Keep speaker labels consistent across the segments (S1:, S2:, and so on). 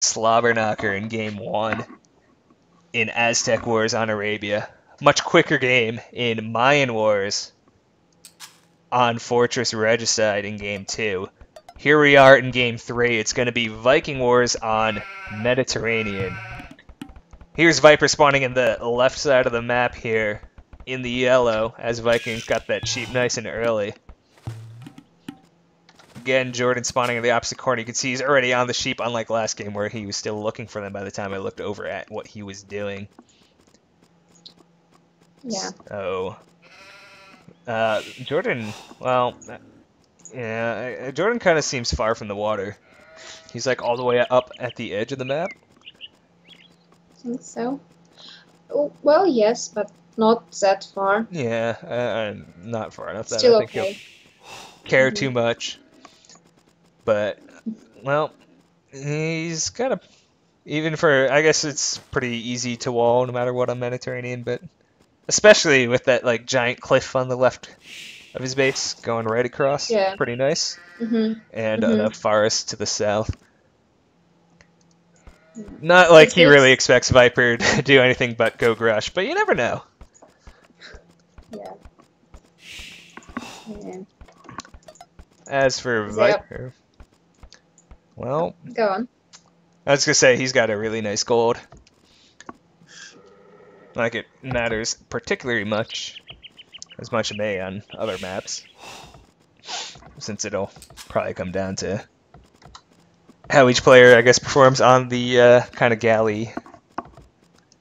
S1: slobber knocker in game 1 in Aztec Wars on Arabia. Much quicker game in Mayan Wars on Fortress Regicide in game 2. Here we are in game 3. It's going to be Viking Wars on Mediterranean. Here's Viper spawning in the left side of the map here in the yellow, as Vikings got that sheep nice and early. Again, JorDan spawning in the opposite corner. You can see he's already on the sheep, unlike last game where he was still looking for them by the time I looked over at what he was doing.
S2: Yeah.
S1: So, JorDan, well, yeah, JorDan kind of seems far from the water. He's like all the way up at the edge of the map.
S2: I think so. Oh, well, yes, but not that far.
S1: Yeah, not far enough that
S2: Still
S1: I think
S2: okay.
S1: he'll care too much. But, well, he's kind of, even for, I guess it's pretty easy to wall no matter what on Mediterranean, but especially with that like giant cliff on the left of his base going right across.
S2: Yeah.
S1: Pretty nice.
S2: Mm-hmm.
S1: And
S2: Mm-hmm.
S1: the forest to the south. Not like he really expects Viper to do anything but go Grush, but you never know.
S2: Yeah. Yeah.
S1: As for Viper, well,
S2: go on.
S1: I was gonna say he's got a really nice gold. Like it matters particularly much, as much as may on other maps, since it'll probably come down to how each player, I guess, performs on the kind of galley,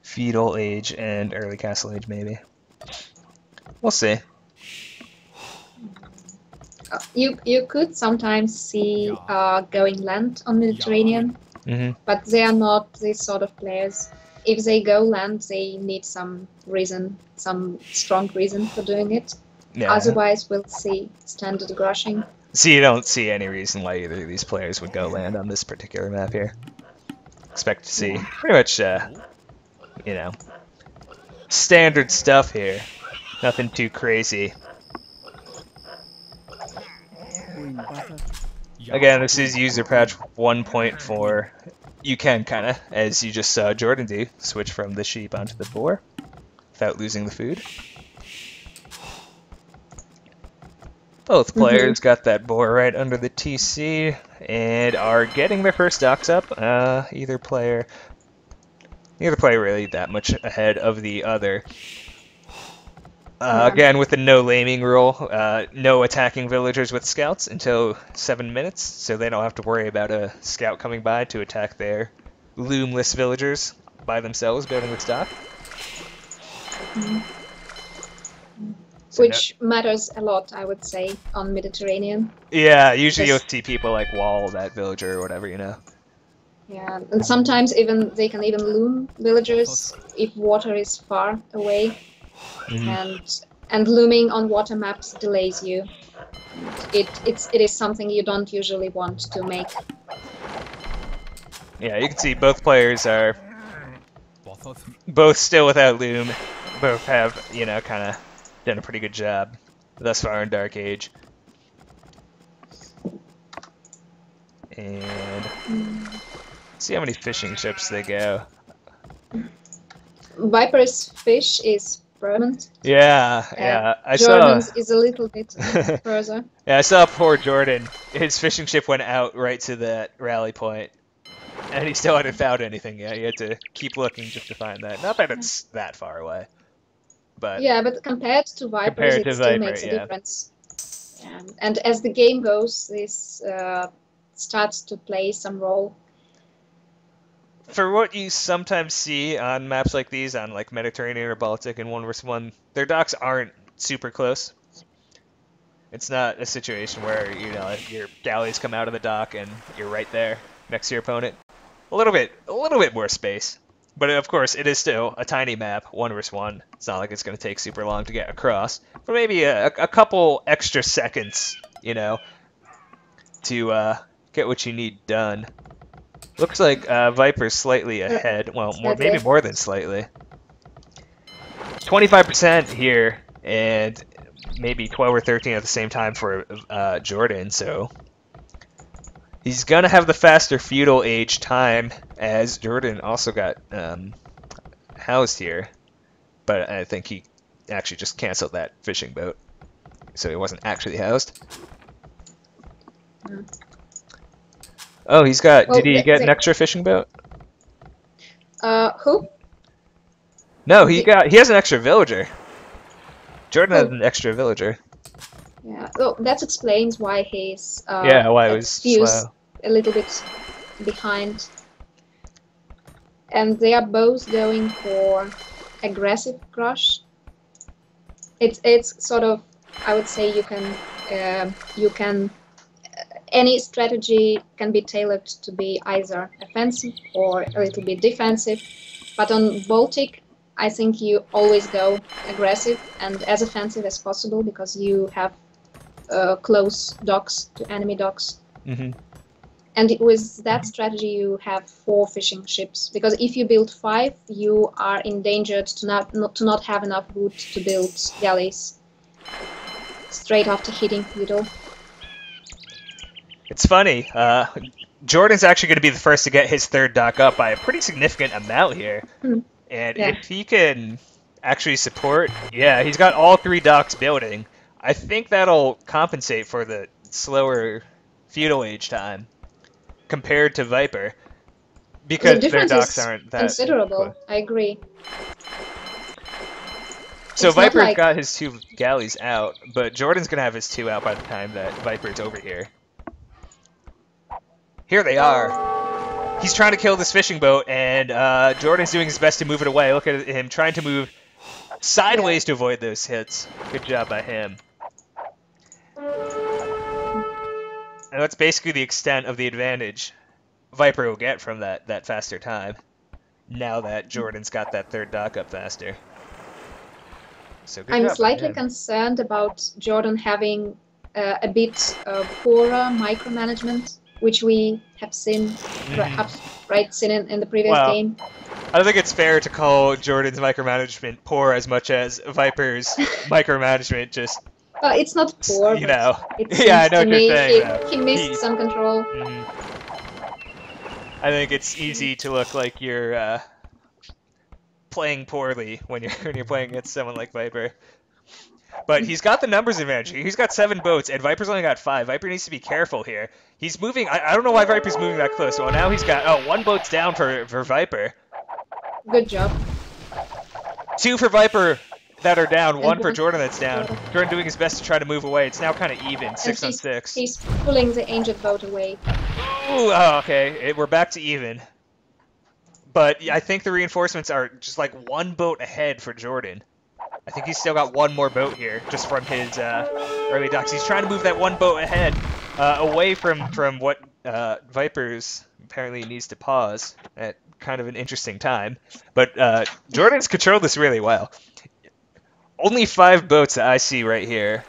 S1: feudal age and early castle age, maybe. We'll see.
S2: You could sometimes see going land on Mediterranean, but they are not these sort of players. If they go land, they need some reason, some strong reason for doing it.
S1: Yeah.
S2: Otherwise, we'll see standard grushing.
S1: So you don't see any reason why either of these players would go land on this particular map here. Expect to see pretty much, you know, standard stuff here. Nothing too crazy. Again, this is user patch 1.4. You can kind of, as you just saw JorDan do, switch from the sheep onto the boar without losing the food. Both players got that boar right under the TC and are getting their first docks up. Neither player really that much ahead of the other. Again, with the no laming rule, no attacking villagers with scouts until 7 minutes, so they don't have to worry about a scout coming by to attack their loomless villagers by themselves building this dock.
S2: So which matters a lot, I would say, on Mediterranean.
S1: Yeah, usually you'll see people like wall that villager or whatever, you know.
S2: Yeah, and sometimes even they can even loom villagers if water is far away. And looming on water maps delays you. It is something you don't usually want to make.
S1: Yeah, you can see both players are both still without loom. Both have, you know, kind of done a pretty good job thus far in Dark Age. And see how many fishing ships they go.
S2: Viper's fish is permanent.
S1: Yeah.
S2: JorDan's is a little bit further.
S1: Yeah, I saw poor JorDan. His fishing ship went out right to that rally point, and he still hadn't found anything yet. He had to keep looking just to find that. Not that it's that far away, but
S2: yeah, but compared to Vipers, it still makes a difference. And as the game goes, this starts to play some role.
S1: For what you sometimes see on maps like these, on like Mediterranean or Baltic in 1v1, their docks aren't super close. It's not a situation where, you know, your galleys come out of the dock and you're right there next to your opponent. A little bit more space. But of course, it is still a tiny map, 1v1. It's not like it's going to take super long to get across. But maybe a couple extra seconds, you know, to get what you need done. Looks like Viper's slightly ahead. Well, maybe more than slightly. 25% here, and maybe 12 or 13 at the same time for JorDan. So he's gonna have the faster feudal age time as JorDan also got housed here, but I think he actually just canceled that fishing boat, so he wasn't actually housed.
S2: Mm.
S1: Oh, he's got.
S2: Well,
S1: Did he get an extra fishing boat?
S2: who?
S1: No, he has an extra villager. JorDan has
S2: Who?
S1: an extra villager.
S2: Yeah. Well, that explains why he's
S1: Yeah, why it
S2: at
S1: was
S2: Fuse
S1: slow.
S2: a little bit behind. And they are both going for aggressive crush. It's sort of, I would say you can any strategy can be tailored to be either offensive or a little bit defensive. But on Baltic, I think you always go aggressive and as offensive as possible because you have close docks to enemy docks.
S1: Mm-hmm.
S2: And with that strategy, you have 4 fishing ships. Because if you build 5, you are endangered to not have enough wood to build galleys straight after hitting Feudal.
S1: It's funny. JorDan's actually going to be the first to get his 3rd dock up by a pretty significant amount here.
S2: Hmm.
S1: And
S2: Yeah.
S1: if he can actually support, yeah, he's got all 3 docks building. I think that'll compensate for the slower feudal age time compared to Viper, because
S2: The
S1: their
S2: difference
S1: docks
S2: is
S1: aren't that
S2: considerable.
S1: close.
S2: I agree.
S1: So
S2: It's not
S1: Viper's
S2: like
S1: got his 2 galleys out, but JorDan's going to have his 2 out by the time that Viper's over here. Here they are. He's trying to kill this fishing boat, and JorDan's doing his best to move it away. Look at him trying to move sideways to avoid those hits. Good job by him. And that's basically the extent of the advantage Viper will get from that faster time, now that JorDan's got that 3rd dock up faster. So good
S2: I'm
S1: job by
S2: slightly
S1: him.
S2: concerned about JorDan having a bit poorer micromanagement, which we have seen perhaps seen in the previous game.
S1: I don't think it's fair to call JorDan's micromanagement poor as much as Viper's micromanagement just.
S2: It's not poor,
S1: you
S2: but
S1: know.
S2: it
S1: Yeah, I
S2: seems
S1: know
S2: to
S1: what you're
S2: me
S1: saying, though.
S2: he missed some control.
S1: I think it's easy to look like you're playing poorly when you're playing against someone like Viper. But he's got the numbers advantage. He's got 7 boats, and Viper's only got 5. Viper needs to be careful here. He's moving. I don't know why Viper's moving that close. Well, now he's got 1 boat's down for Viper.
S2: Good job.
S1: 2 for Viper that are down.
S2: And
S1: 1 for
S2: one
S1: JorDan that's down. JorDan doing his best to try to move away. It's now kind of even, 6 on 6.
S2: He's pulling the ancient boat away.
S1: Ooh, okay. We're back to even. But I think the reinforcements are just like 1 boat ahead for JorDan. I think he's still got 1 more boat here, just from his early docks. He's trying to move that 1 boat ahead, away from what Viper's apparently needs to pause at kind of an interesting time. But JorDan's controlled this really well. Only 5 boats that I see right here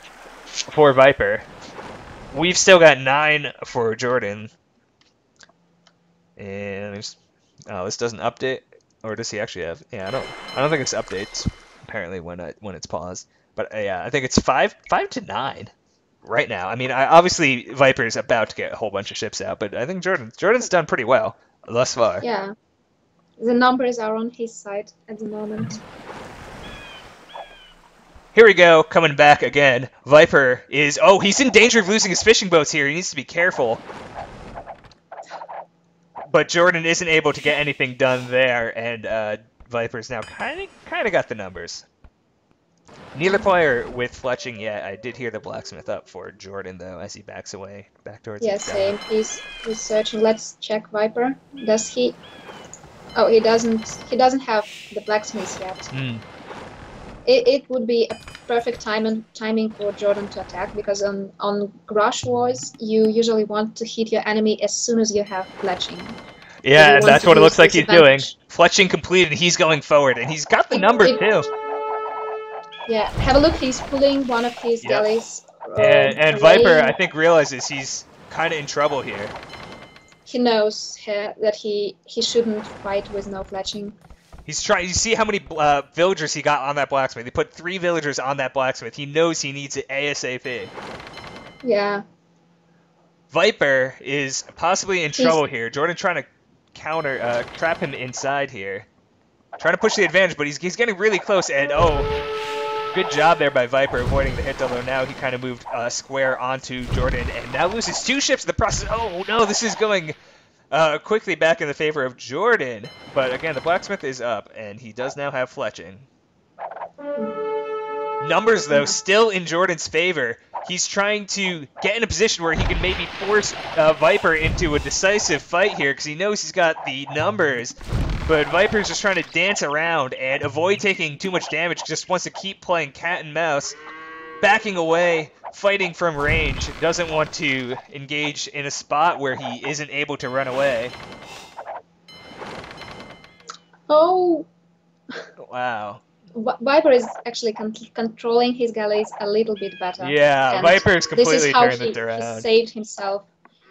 S1: for Viper. We've still got 9 for JorDan. And this doesn't update, or does he actually have? Yeah, I don't think it's updates apparently when it's paused. But yeah, I think it's 5 to 9 right now. I mean, obviously Viper's about to get a whole bunch of ships out, but I think JorDan's done pretty well thus far.
S2: Yeah, the numbers are on his side at the moment.
S1: Here we go, coming back again. Viper is he's in danger of losing his fishing boats here. He needs to be careful. But JorDan isn't able to get anything done there, and Viper's now kind of got the numbers. Neither player with Fletching yet. I did hear the blacksmith up for JorDan though, as he backs away back towards.
S2: Yeah, same. He's searching. Let's check Viper. Does he? Oh, he doesn't. He doesn't have the blacksmith yet. It would be a perfect timing for JorDan to attack, because on Grush Wars you usually want to hit your enemy as soon as you have Fletching.
S1: Yeah, and that's what it looks like he's doing. Fletching completed, and he's going forward, and he's got the numbers too.
S2: Yeah, have a look. He's pulling one of his galleys.
S1: And Viper, I think, realizes he's kind of in trouble here.
S2: He knows that he shouldn't fight with no Fletching.
S1: He's trying. You see how many villagers he got on that blacksmith? He put 3 villagers on that blacksmith. He knows he needs it ASAP.
S2: Yeah.
S1: Viper is possibly in trouble here. JorDan trying to trap him inside here. Trying to push the advantage, but he's getting really close, and oh, good job there by Viper avoiding the hit, although now he kind of moved square onto JorDan, and now loses 2 ships in the process. Oh no, this is going quickly back in the favor of JorDan, but again, the blacksmith is up, and he does now have Fletching. Numbers, though, still in JorDan's favor. He's trying to get in a position where he can maybe force Viper into a decisive fight here, because he knows he's got the numbers. But Viper's just trying to dance around and avoid taking too much damage, just wants to keep playing cat and mouse, backing away, fighting from range, doesn't want to engage in a spot where he isn't able to run away.
S2: Oh!
S1: Wow.
S2: Viper is actually controlling his galleys a little bit better.
S1: Yeah, Viper's completely turned it around.
S2: He saved himself.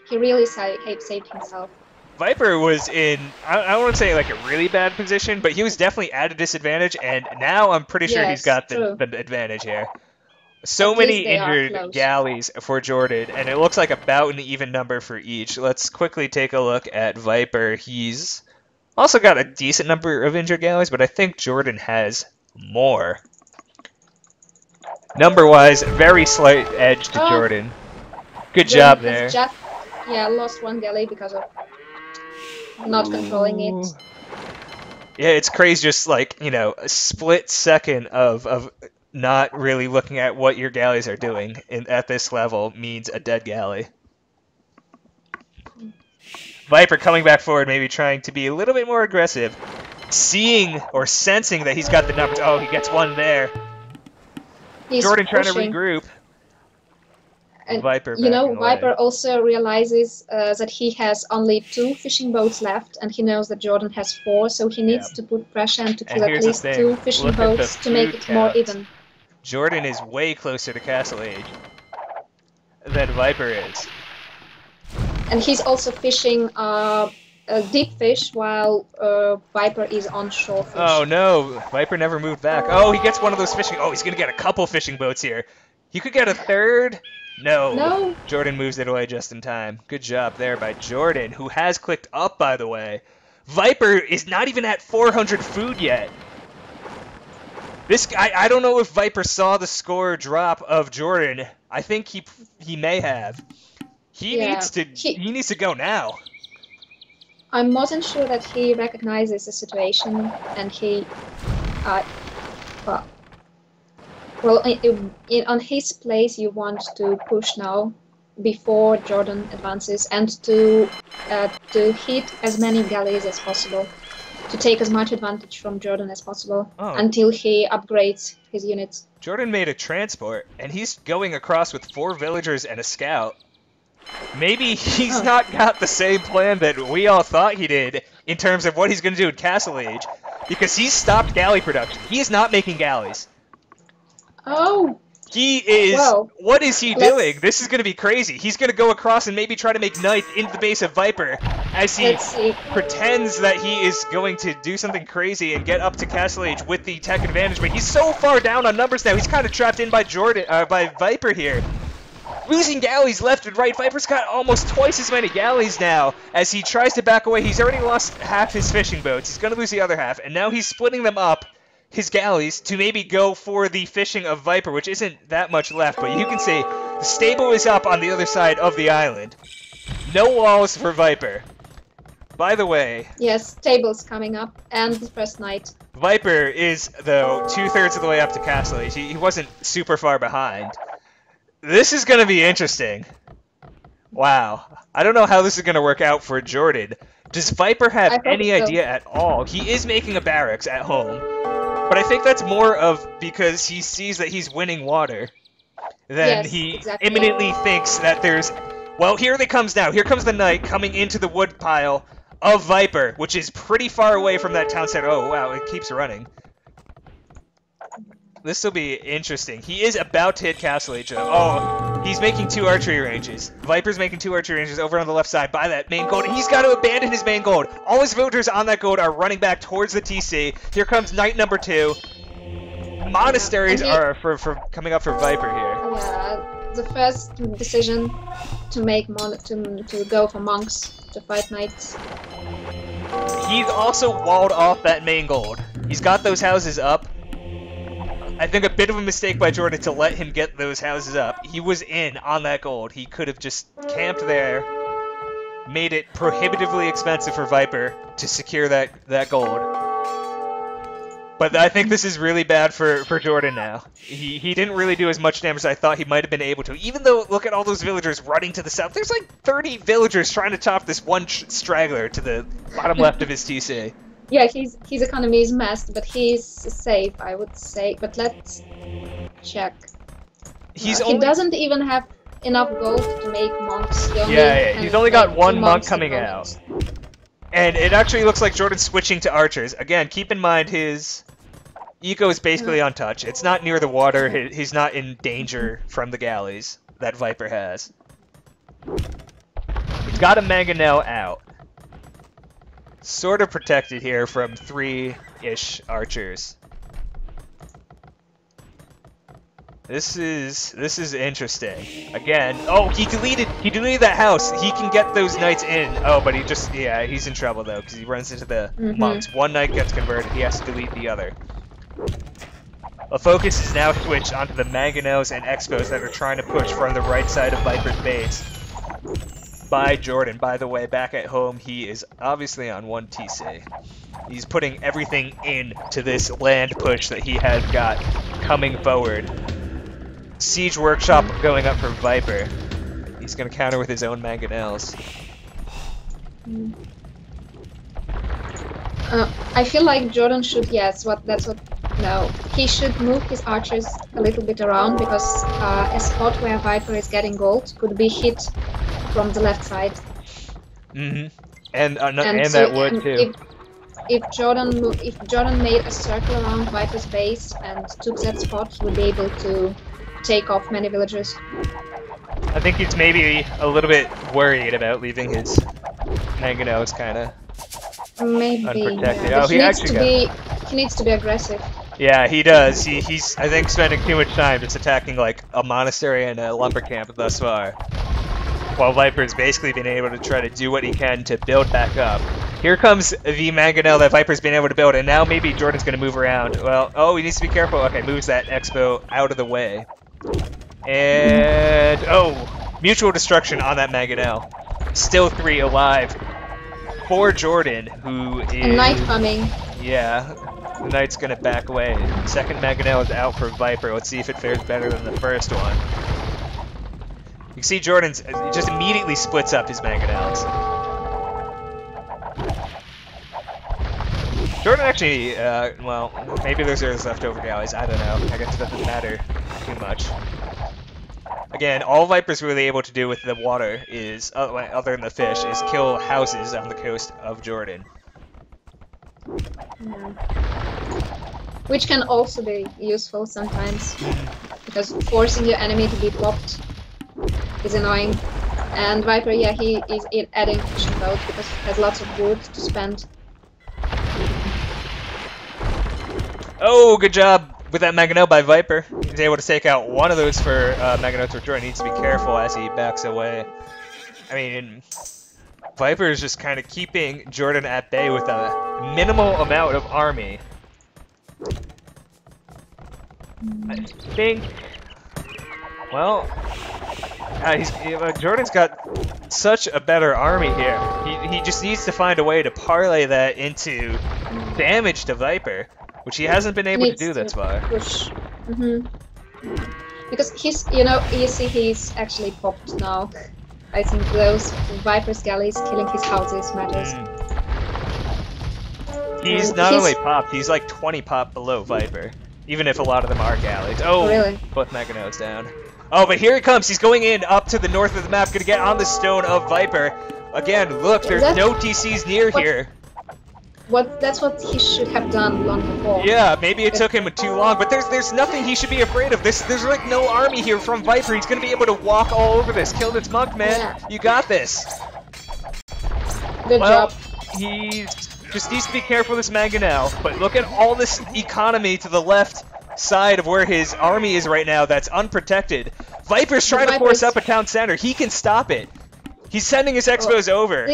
S2: He really saved himself.
S1: Viper was in, I don't want to say like a really bad position, but he was definitely at a disadvantage, and now I'm pretty sure he's got the advantage here. So many injured galleys for JorDan, and it looks like about an even number for each. Let's quickly take a look at Viper. He's also got a decent number of injured galleys, but I think JorDan has more. Number-wise, very slight edge to JorDan. Good job there.
S2: Yeah, lost 1 galley because of not controlling it.
S1: Yeah, it's crazy, just like, you know, a split second of not really looking at what your galleys are doing at this level means a dead galley. Viper coming back forward, maybe trying to be a little bit more aggressive, seeing or sensing that he's got the numbers. Oh, he gets 1 there. JorDan trying to regroup.
S2: And,
S1: Viper
S2: Viper also realizes that he has only 2 fishing boats left, and he knows that JorDan has 4, so he needs to put pressure and to kill at least 2 fishing boats to make it more even.
S1: JorDan is way closer to Castle Age than Viper is.
S2: And he's also fishing deep fish while Viper is on shore fish.
S1: Oh no, Viper never moved back. Oh, he gets one of those fishing. Oh, he's going to get a couple fishing boats here. He could get a 3rd. No. JorDan moves it away just in time. Good job there by JorDan, who has clicked up, by the way. Viper is not even at 400 food yet. This guy, I don't know if Viper saw the score drop of JorDan. I think he may have. He needs to go now.
S2: I'm more than sure that he recognizes the situation, and he on his place, you want to push now before JorDan advances, and to hit as many galleys as possible, to take as much advantage from JorDan as possible until he upgrades his units.
S1: JorDan made a transport, and he's going across with 4 villagers and a scout. Maybe he's not got the same plan that we all thought he did in terms of what he's going to do in Castle Age, because he's stopped galley production. He is not making galleys.
S2: Oh!
S1: He is... what is he doing? This is going to be crazy. He's going to go across and maybe try to make knights into the base of Viper as he pretends that he is going to do something crazy and get up to Castle Age with the tech advantage, but he's so far down on numbers now. He's kind of trapped in by by Viper here. Losing galleys left and right. Viper's got almost twice as many galleys now as he tries to back away. He's already lost half his fishing boats. He's going to lose the other half, and now he's splitting them up, his galleys, to maybe go for the fishing of Viper, which isn't that much left, but you can see the stable is up on the other side of the island. No walls for Viper. By the way...
S2: Yes, table's coming up, and the first night.
S1: Viper is, though, 2/3 of the way up to Castle Age. He wasn't super far behind. This is going to be interesting. Wow. I don't know how this is going to work out for JorDan. Does Viper have any idea at all? He is making a barracks at home, but I think that's more of because he sees that he's winning water than he imminently thinks that there's... Well, here they comes now. Here comes the knight coming into the wood pile of Viper, which is pretty far away from that town center. Oh, wow, it keeps running. This will be interesting. He is about to hit Castle Age, though. Oh, he's making 2 archery ranges. Viper's making 2 archery ranges over on the left side by that main gold. He's got to abandon his main gold. All his villagers on that gold are running back towards the TC. Here comes knight number 2. Monasteries are coming up for Viper here.
S2: Yeah, the first decision to make to go for monks to fight knights.
S1: he's also walled off that main gold. He's got those houses up. I think a bit of a mistake by JorDan to let him get those houses up. He was in on that gold. He could have just camped there, made it prohibitively expensive for Viper to secure that gold. But I think this is really bad for JorDan now. He didn't really do as much damage as I thought he might have been able to. Even though, look at all those villagers running to the south. There's like 30 villagers trying to top this one straggler to the bottom left of his TC.
S2: Yeah, his economy is messed, but he's safe, I would say. But let's check.
S1: He
S2: doesn't even have enough gold to make monks.
S1: He's only got one monk coming out. And it actually looks like JorDan's switching to archers. Again, keep in mind his eco is basically untouched. It's not near the water. He's not in danger from the galleys that Viper has. He's got a mangonel out. Sort of protected here from 3-ish archers. This is interesting. Again, oh, he deleted that house. He can get those knights in. Oh, but he's in trouble though because he runs into the monks. One knight gets converted. He has to delete the other. The focus is now switched onto the mangonels and expos that are trying to push from the right side of Viper's base. By JorDan. By the way, back at home, he is obviously on 1 TC. He's putting everything into this land push that he has got coming forward. Siege Workshop going up for Viper. He's going to counter with his own mangonels.
S2: I feel like JorDan should, no. He should move his archers a little bit around because a spot where Viper is getting gold could be hit from the left side.
S1: And that would too.
S2: If JorDan made a circle around Viper's base and took that spot, he would be able to take off many villagers.
S1: I think he's maybe a little bit worried about leaving his mangonels kind of unprotected.
S2: Yeah, he needs to be aggressive.
S1: Yeah, he does. He's I think spending too much time just attacking like a monastery and a lumber camp thus far. While Viper's basically been able to try to do what he can to build back up. Here comes the mangonel that Viper's been able to build, and now maybe JorDan's going to move around. Well, oh, he needs to be careful. Okay, moves that expo out of the way. And, oh, mutual destruction on that mangonel. Still 3 alive for JorDan, who is...
S2: A knight coming.
S1: Yeah, the knight's going to back away. Second mangonel is out for Viper. Let's see if it fares better than the first one. You can see JorDan's just immediately splits up his mangonels. JorDan actually, well, maybe there's leftover galleys. I don't know. I guess it doesn't matter too much. Again, all Viper's really able to do with the water is, other than the fish, is kill houses on the coast of JorDan.
S2: Which can also be useful sometimes, because forcing your enemy to be blocked is annoying. And Viper, yeah, he is adding fishing boat because he has lots of wood to spend.
S1: Oh, good job with that mangonel by Viper. He's able to take out one of those for mangonel for JorDan. Needs to be careful as he backs away. I mean, Viper is just kind of keeping JorDan at bay with a minimal amount of army. I think, well, JorDan's got such a better army here. He just needs to find a way to parlay that into damage to Viper, which he hasn't been able to do thus far.
S2: Push. Because he's, you see he's actually popped now. I think those Viper's galleys killing his houses matters.
S1: He's not only popped, he's like 20 pop below Viper. Even if a lot of them are galleys. Oh,
S2: really?
S1: Both mangonels down. Oh, but here he comes. He's going in up to the north of the map. Going to get on the stone of Viper. Again, look, there's no TCs near here.
S2: That's what he should have done long before.
S1: Yeah, maybe it took him too long, but there's nothing he should be afraid of. There's like no army here from Viper. He's going to be able to walk all over this. Kill this monk, man. Yeah. You got this.
S2: Good job.
S1: He just needs to be careful with this mangonel, but look at all this economy to the left side of where his army is right now that's unprotected. Viper's trying to force up a town center. He can stop it. He's sending his expos over.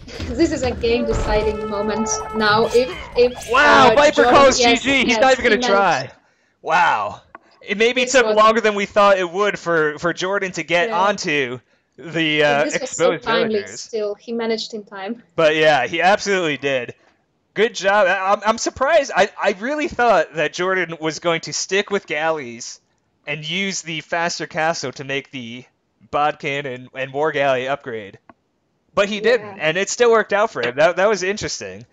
S2: This is a game-deciding moment. Now, if
S1: Wow, Viper
S2: JorDan,
S1: calls
S2: yes,
S1: GG. He's not
S2: yes,
S1: even
S2: he
S1: gonna
S2: managed.
S1: try. Wow. It maybe
S2: This
S1: took
S2: was,
S1: longer than we thought it would for JorDan to get
S2: yeah,
S1: onto the
S2: but this was so
S1: exposed
S2: timely.
S1: villagers.
S2: Still, he managed in time.
S1: But yeah, he absolutely did. Good job. I'm surprised. I really thought that JorDan was going to stick with galleys and use the faster castle to make the bodkin and war galley upgrade. But he didn't,
S2: Yeah,
S1: and it still worked out for him. That was interesting.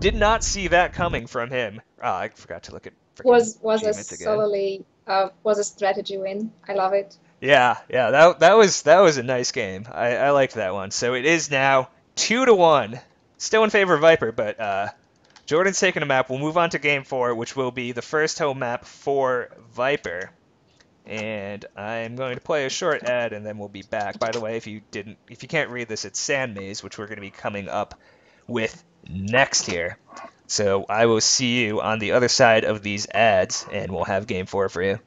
S1: Did not see that coming from him. Oh, I forgot to look at freaking
S2: was a
S1: achievements again.
S2: solely was a strategy win. I love it.
S1: Yeah, that was a nice game. I liked that one. So it is now 2-1. Still in favor of Viper, but JorDan's taking a map. We'll move on to game 4, which will be the first home map for Viper. And I'm going to play a short ad, and then we'll be back. By the way, if you can't read this, it's Sand Maze, which we're going to be coming up with next here. So I will see you on the other side of these ads, and we'll have game 4 for you.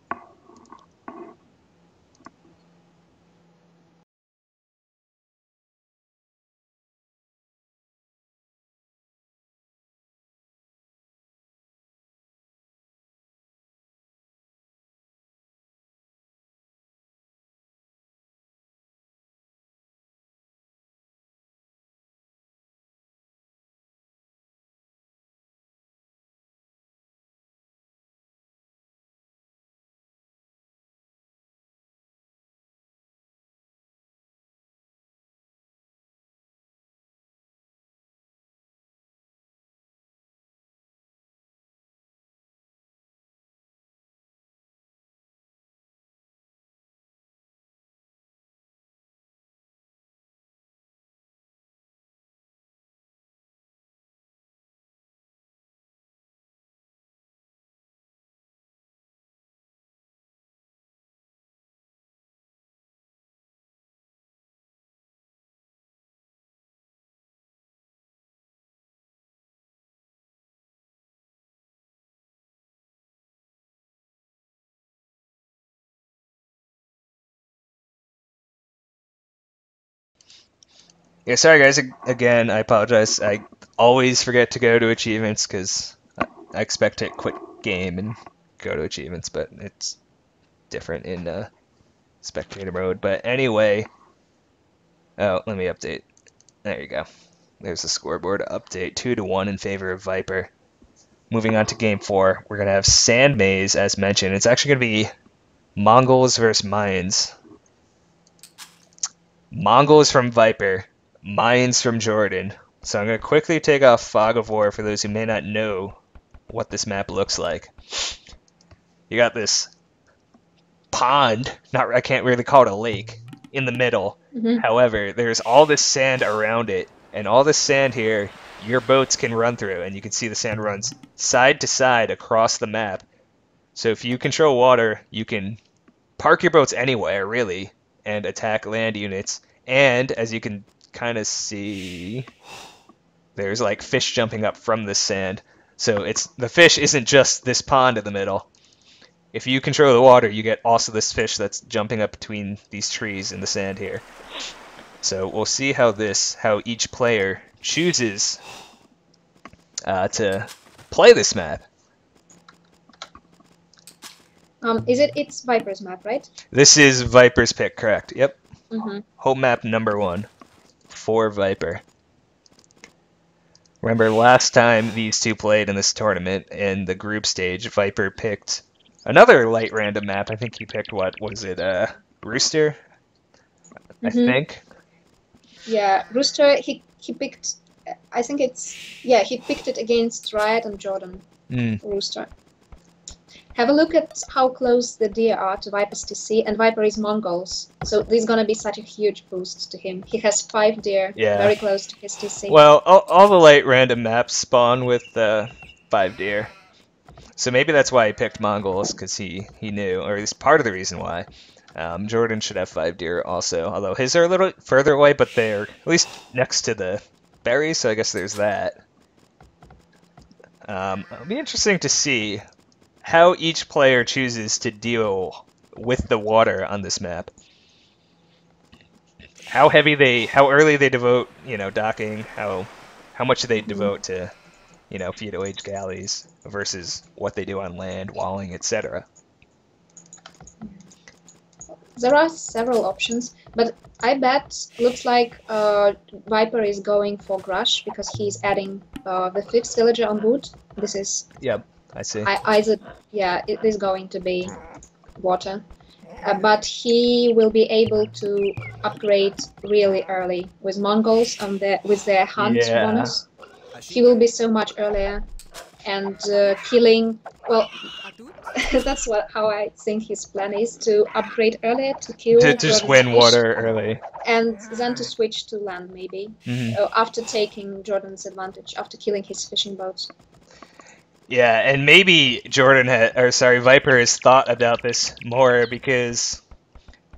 S1: Yeah, sorry guys. Again, I apologize. I always forget to go to achievements because I expect to quit game and go to achievements, but it's different in spectator mode. But anyway, oh, let me update. There you go. There's the scoreboard update. 2-1 in favor of Viper. Moving on to game 4, we're gonna have Sand Maze as mentioned. It's actually gonna be Mongols versus Mayans. Mongols from Viper, Mayans from JorDan. So I'm gonna quickly take off Fog of War for those who may not know what this map looks like. You got this pond, not I can't really call it a lake, in the middle.
S2: Hmm.
S1: However, there's all this sand around it, and all this sand here, your boats can run through, and you can see the sand runs side to side across the map. So if you control water, you can park your boats anywhere, really, and attack land units. And as you can kind of see, there's like fish jumping up from this sand. So the fish isn't just this pond in the middle. If you control the water, you get also this fish that's jumping up between these trees in the sand here. So we'll see how each player chooses to play this map.
S2: It's Viper's map, right?
S1: This is Viper's pick, correct? Yep.
S2: Mm-hmm.
S1: Home map number 1 for Viper. Remember last time these two played in this tournament in the group stage, Viper picked another light random map. I think he picked what was it? Rooster, I think.
S2: Yeah, Rooster. He picked. I think he picked it against Riot and JorDan. Rooster. Have a look at how close the deer are to Viper's TC, and Viper is Mongols, so this is gonna be such a huge boost to him. He has 5 deer very close to his TC.
S1: Well, all the light random maps spawn with 5 deer. So maybe that's why he picked Mongols, because he knew, or at least part of the reason why. JorDan should have 5 deer also, although his are a little further away, but they're at least next to the berries, so I guess there's that. It'll be interesting to see how each player chooses to deal with the water on this map. how early they devote, docking, how much they devote to, feudal age galleys versus what they do on land, walling, etc.
S2: There are several options, but I bet looks like Viper is going for Grush because he's adding the fifth villager on boot. This is
S1: Yep, I see.
S2: either, yeah, it is going to be water, but he will be able to upgrade really early with Mongols and with their hunt
S1: Yeah.
S2: bonus. He will be so much earlier and killing. Well, that's how I think his plan is, to upgrade earlier to kill
S1: To just
S2: Jordan's
S1: win
S2: fish,
S1: water early.
S2: and then to switch to land maybe after taking Jordan's advantage, after killing his fishing boats.
S1: Yeah, and maybe Viper has thought about this more because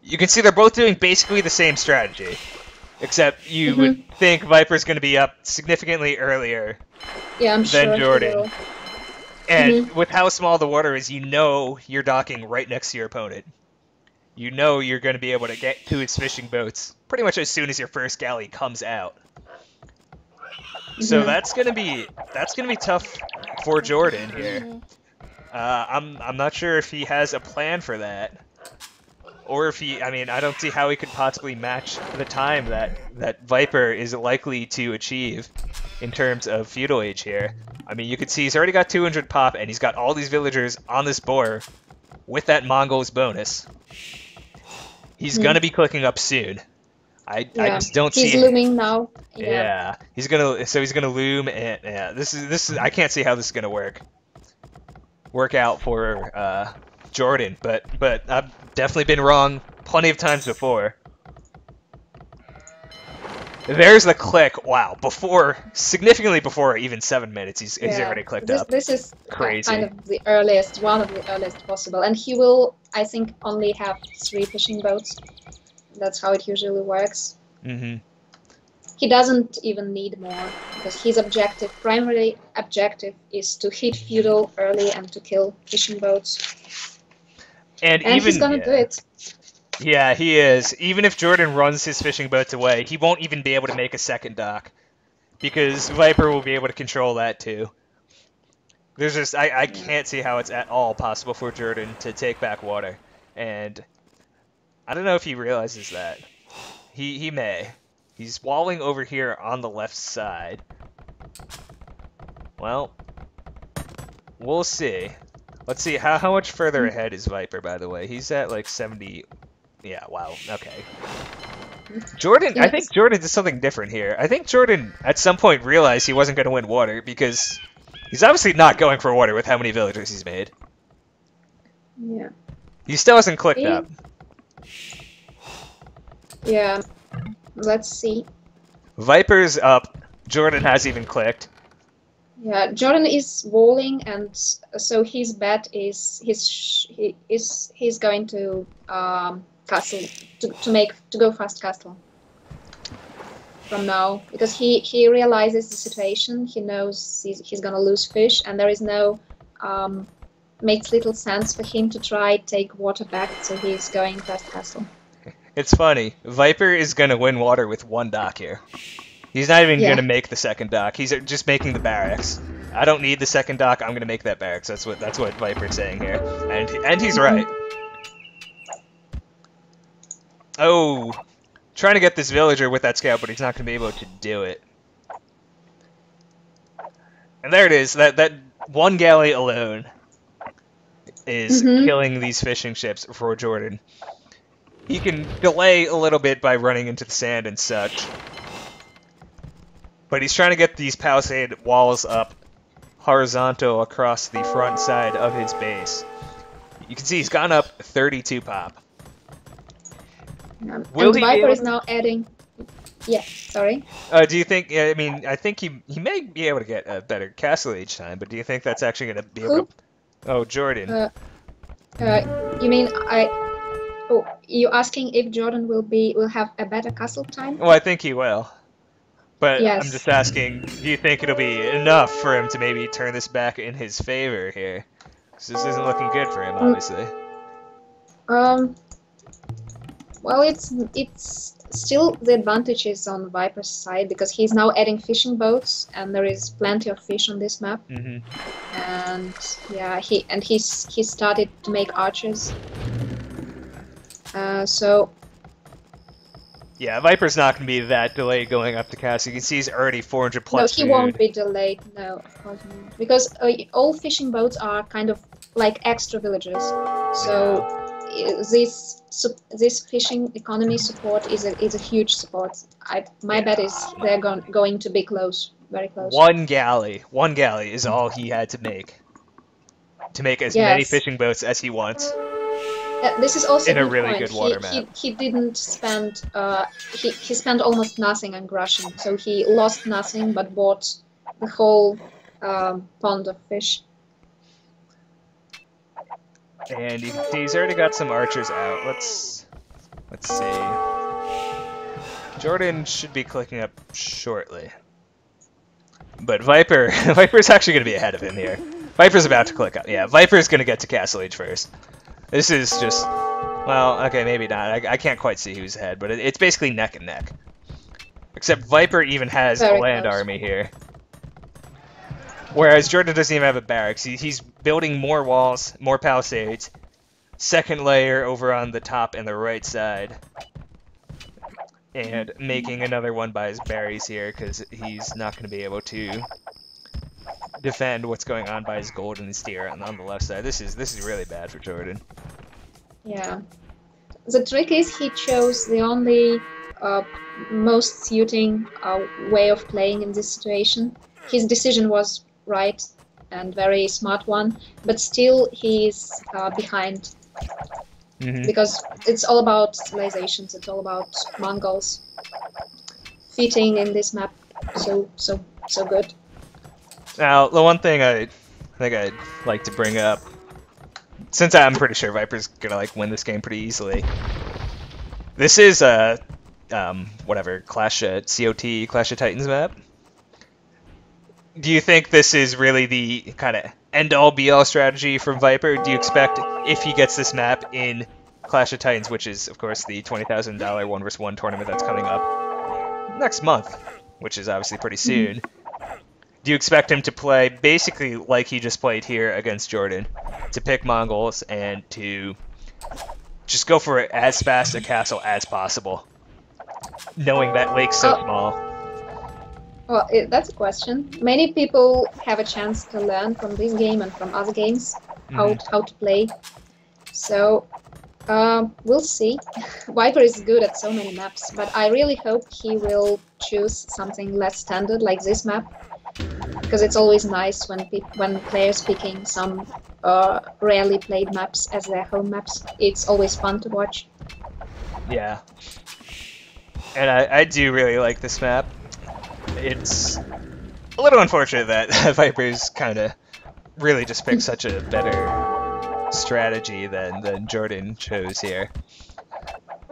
S1: you can see they're both doing basically the same strategy, except you would think Viper's going to be up significantly earlier
S2: I'm
S1: than
S2: sure
S1: Jordan. And with how small the water is, you're docking right next to your opponent. You know you're going to be able to get to his fishing boats pretty much as soon as your first galley comes out. So that's gonna be tough for Jordan here. I'm not sure if he has a plan for that, or if I don't see how he could possibly match the time that Viper is likely to achieve in terms of feudal age here. I mean, you can see he's already got 200 pop, and he's got all these villagers on this boar with that Mongols bonus. He's gonna be clicking up soon. I just don't see.
S2: He's looming now.
S1: Yeah, he's gonna loom, and yeah, this is I can't see how this is gonna work out for Jordan, but I've definitely been wrong plenty of times before. There's the click. Wow, significantly before even 7 minutes, he's already clicked up.
S2: This is
S1: crazy.
S2: Kind of one of the earliest possible, and he will, I think, only have 3 fishing boats. That's how it usually works. He doesn't even need more, because his primary objective is to hit Feudal early and to kill fishing boats. And he's gonna do it.
S1: Yeah, he is. Even if Jordan runs his fishing boats away, he won't even be able to make a second dock, because Viper will be able to control that too. There's just I can't see how it's at all possible for Jordan to take back water, and I don't know if he realizes that. He may. He's walling over here on the left side. Well, we'll see. Let's see, how much further ahead is Viper, by the way? He's at like 70... Yeah, wow, okay. Jordan, I think Jordan did something different here. I think Jordan, at some point, realized he wasn't going to win water, because he's obviously not going for water with how many villagers he's made.
S2: Yeah.
S1: He still hasn't clicked up.
S2: Yeah. Let's see.
S1: Viper's up. Jordan hasn't even clicked.
S2: Yeah, Jordan is walling, and so his bet is he's going to castle to go fast castle from now, because he realizes the situation. He knows he's gonna lose fish, and there is no makes little sense for him to try take water back. So he's going fast castle.
S1: It's funny. Viper is going to win water with 1 dock here. He's not even going to make the second dock. He's just making the barracks. I don't need the second dock. I'm going to make that barracks. That's what Viper's saying here. And he's right. Oh, trying to get this villager with that scout, but he's not going to be able to do it. And there it is. That 1 galley alone is killing these fishing ships for Jordan. He can delay a little bit by running into the sand and such. But he's trying to get these palisade walls up horizontal across the front side of his base. You can see he's gone up 32 pop.
S2: And Viper is now adding... Yeah, sorry.
S1: Do you think... I think he may be able to get a better castle each time, but do you think that's actually going to be able to... Oh, Jordan.
S2: You mean Oh, you're asking if Jordan will have a better castle time?
S1: Well, I think he will. But
S2: yes.
S1: I'm just asking, do you think it'll be enough for him to maybe turn this back in his favor here? Because this isn't looking good for him, obviously.
S2: Well, it's still the advantage is on Viper's side because he's now adding fishing boats, and there is plenty of fish on this map. And yeah, he started to make archers. So
S1: yeah, Viper's not going to be that delayed going up the castle. You can see he's already 400
S2: no,
S1: plus
S2: he
S1: food.
S2: won't be delayed. No, of course not, because all fishing boats are kind of like extra villagers. So this fishing economy support is a huge support. My bet is they're going to be close, very close.
S1: One galley is all he had to make as many fishing boats as he wants.
S2: This is also
S1: in a really
S2: point.
S1: good water map.
S2: He didn't spend he spent almost nothing on grushing, so he lost nothing but bought the whole pond of fish.
S1: And you can see he's already got some archers out. Let's see. JorDan should be clicking up shortly. But Viper's actually going to be ahead of him here. Viper's about to click up. Yeah, Viper's going to get to Castle Age first. This is just, well, okay, maybe not. I can't quite see who's ahead, but it's basically neck and neck. Except Viper even has a land army here. Whereas JorDan doesn't even have a barracks. He's building more walls, more palisades. Second layer over on the top and the right side. And making another one by his berries here, because he's not going to be able to defend what's going on by his gold and his deer on the left side. This is really bad for JorDan.
S2: Yeah. The trick is he chose the only most suiting way of playing in this situation. His decision was right and very smart one, but still he is behind. Because it's all about civilizations, it's all about Mongols fitting in this map so good.
S1: Now, the one thing I think I'd like to bring up, since I'm pretty sure Viper's gonna win this game pretty easily, this is a whatever Clash COT Clash of Titans map. Do you think this is really the kind of end-all be-all strategy from Viper? Do you expect, if he gets this map in Clash of Titans, which is, of course, the $20,000 1vs1 tournament that's coming up next month, which is obviously pretty soon, do you expect him to play basically like he just played here against JorDan, to pick Mongols and to just go for as fast a castle as possible, knowing that lake's so small?
S2: Well, that's a question. Many people have a chance to learn from this game and from other games how to play. So we'll see. Viper is good at so many maps, but I really hope he will choose something less standard like this map, because it's always nice when players picking some rarely played maps as their home maps. It's always fun to watch.
S1: Yeah. And I do really like this map. It's a little unfortunate that Viper's kind of really just picked such a better strategy than JorDan chose here.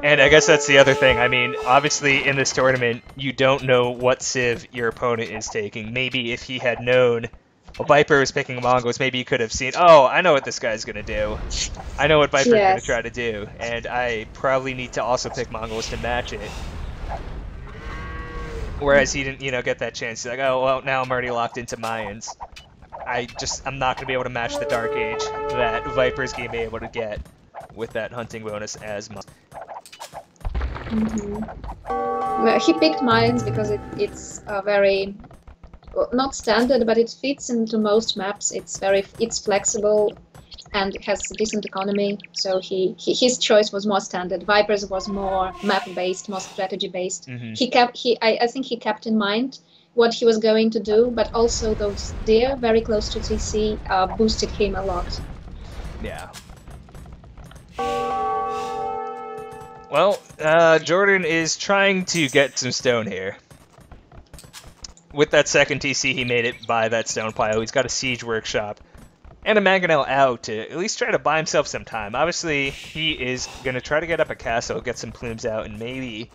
S1: And I guess that's the other thing. I mean, obviously in this tournament, you don't know what civ your opponent is taking. Maybe if he had known Viper was picking Mongols, maybe he could have seen, oh, I know what this guy's going to do. I know what Viper's going to try to do. And I probably need to also pick Mongols to match it. Whereas he didn't, get that chance. He's like, oh, well, now I'm already locked into Mayans. I'm not going to be able to match the Dark Age that Viper's going to be able to get with that hunting bonus as much.
S2: He picked Mayans because it's very, not standard, but it fits into most maps. It's flexible and it has a decent economy, so his choice was more standard. Viper's was more map-based, more strategy-based. I think he kept in mind what he was going to do, but also those deer very close to TC boosted him a lot.
S1: Yeah. Well, JorDan is trying to get some stone here. With that second TC, he made it by that stone pile. He's got a siege workshop and a mangonel out to at least try to buy himself some time. Obviously, he is going to try to get up a castle, get some plumes out, and maybe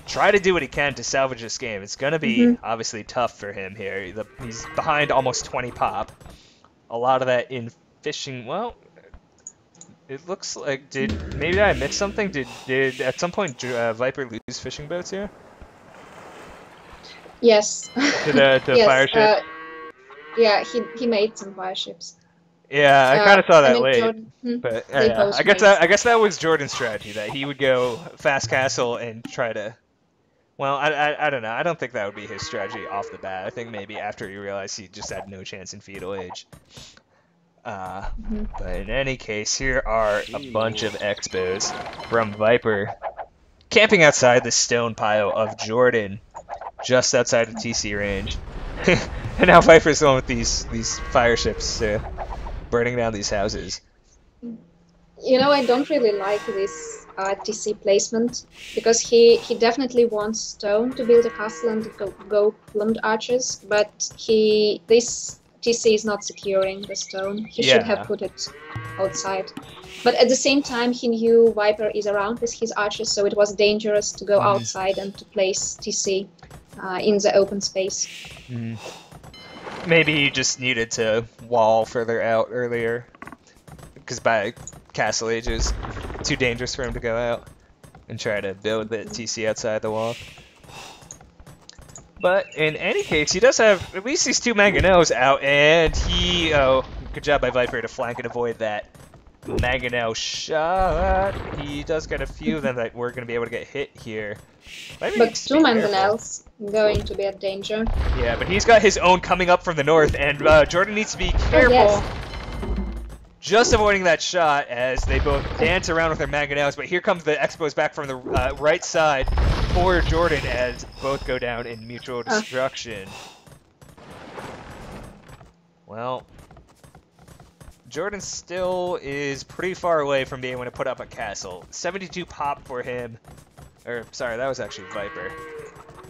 S1: try to do what he can to salvage this game. It's going to be obviously tough for him here. He's behind almost 20 pop. A lot of that in fishing. Well, It looks like maybe I missed something? Did at some point Viper lose fishing boats here
S2: Yes.
S1: to the
S2: Yes.
S1: fire ship?
S2: Yeah, he made some fireships.
S1: Yeah, I kind of saw
S2: I
S1: that
S2: mean,
S1: late.
S2: Jordan.
S1: But
S2: They
S1: yeah,
S2: both made.
S1: I guess that was Jordan's strategy that he would go fast castle and try to. Well, I don't know. I don't think that would be his strategy off the bat. I think maybe after he realized he just had no chance in Feudal Age. But in any case, here are a bunch of expos from Viper camping outside the stone pile of JorDan, just outside of TC range. And now Viper's going with these fire ships burning down these houses.
S2: You know, I don't really like this TC placement because he definitely wants stone to build a castle and go plumed archers, but this TC is not securing the stone. He should have put it outside. But at the same time, he knew Viper is around with his archers, so it was dangerous to go outside and to place TC in the open space.
S1: Maybe he just needed to wall further out earlier, because by Castle Age it was too dangerous for him to go out and try to build the TC outside the wall. But in any case, he does have at least these two mangonels out, and good job by Viper to flank and avoid that mangonel shot. He does get a few of them that we're going to be able to get hit here.
S2: But two mangonels going to be a danger.
S1: Yeah, but he's got his own coming up from the north, and JorDan needs to be careful.
S2: Yes.
S1: Just avoiding that shot as they both dance around with their mangonels, but here comes the expos back from the right side for JorDan as both go down in mutual destruction. Well, JorDan still is pretty far away from being able to put up a castle. 72 pop for him. Or, sorry, that was actually Viper.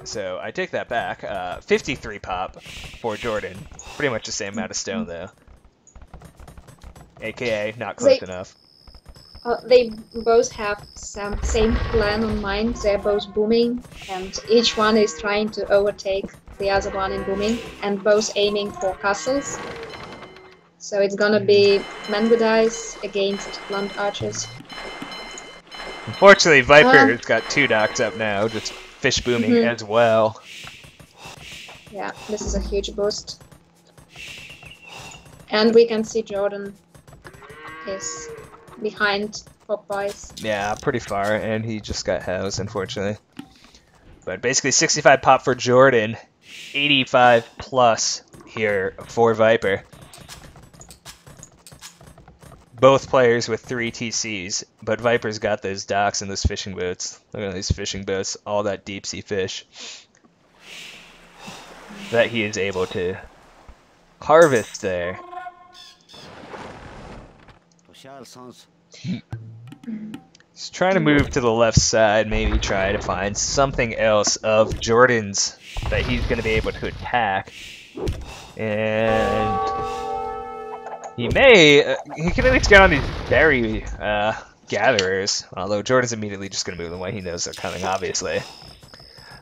S1: So I take that back. 53 pop for JorDan. Pretty much the same amount of stone, though. AKA, not close enough.
S2: They both have some same plan on mind. They're both booming, and each one is trying to overtake the other one in booming, and both aiming for castles. So it's gonna be Mangodice against plumed archers.
S1: Unfortunately, Viper's got two docks up now, just fish booming as well.
S2: Yeah, this is a huge boost. And we can see JorDan is behind Popeyes.
S1: Yeah, pretty far, and he just got housed, unfortunately. But basically 65 pop for JorDan, 85 plus here for Viper. Both players with 3 TCs, but Viper's got those docks and those fishing boats. Look at these fishing boats, all that deep sea fish that he is able to harvest there. He's trying to move to the left side, maybe try to find something else of JorDan's that he's going to be able to attack. And he can at least get on these berry gatherers, although JorDan's immediately just going to move them away. He knows they're coming, obviously.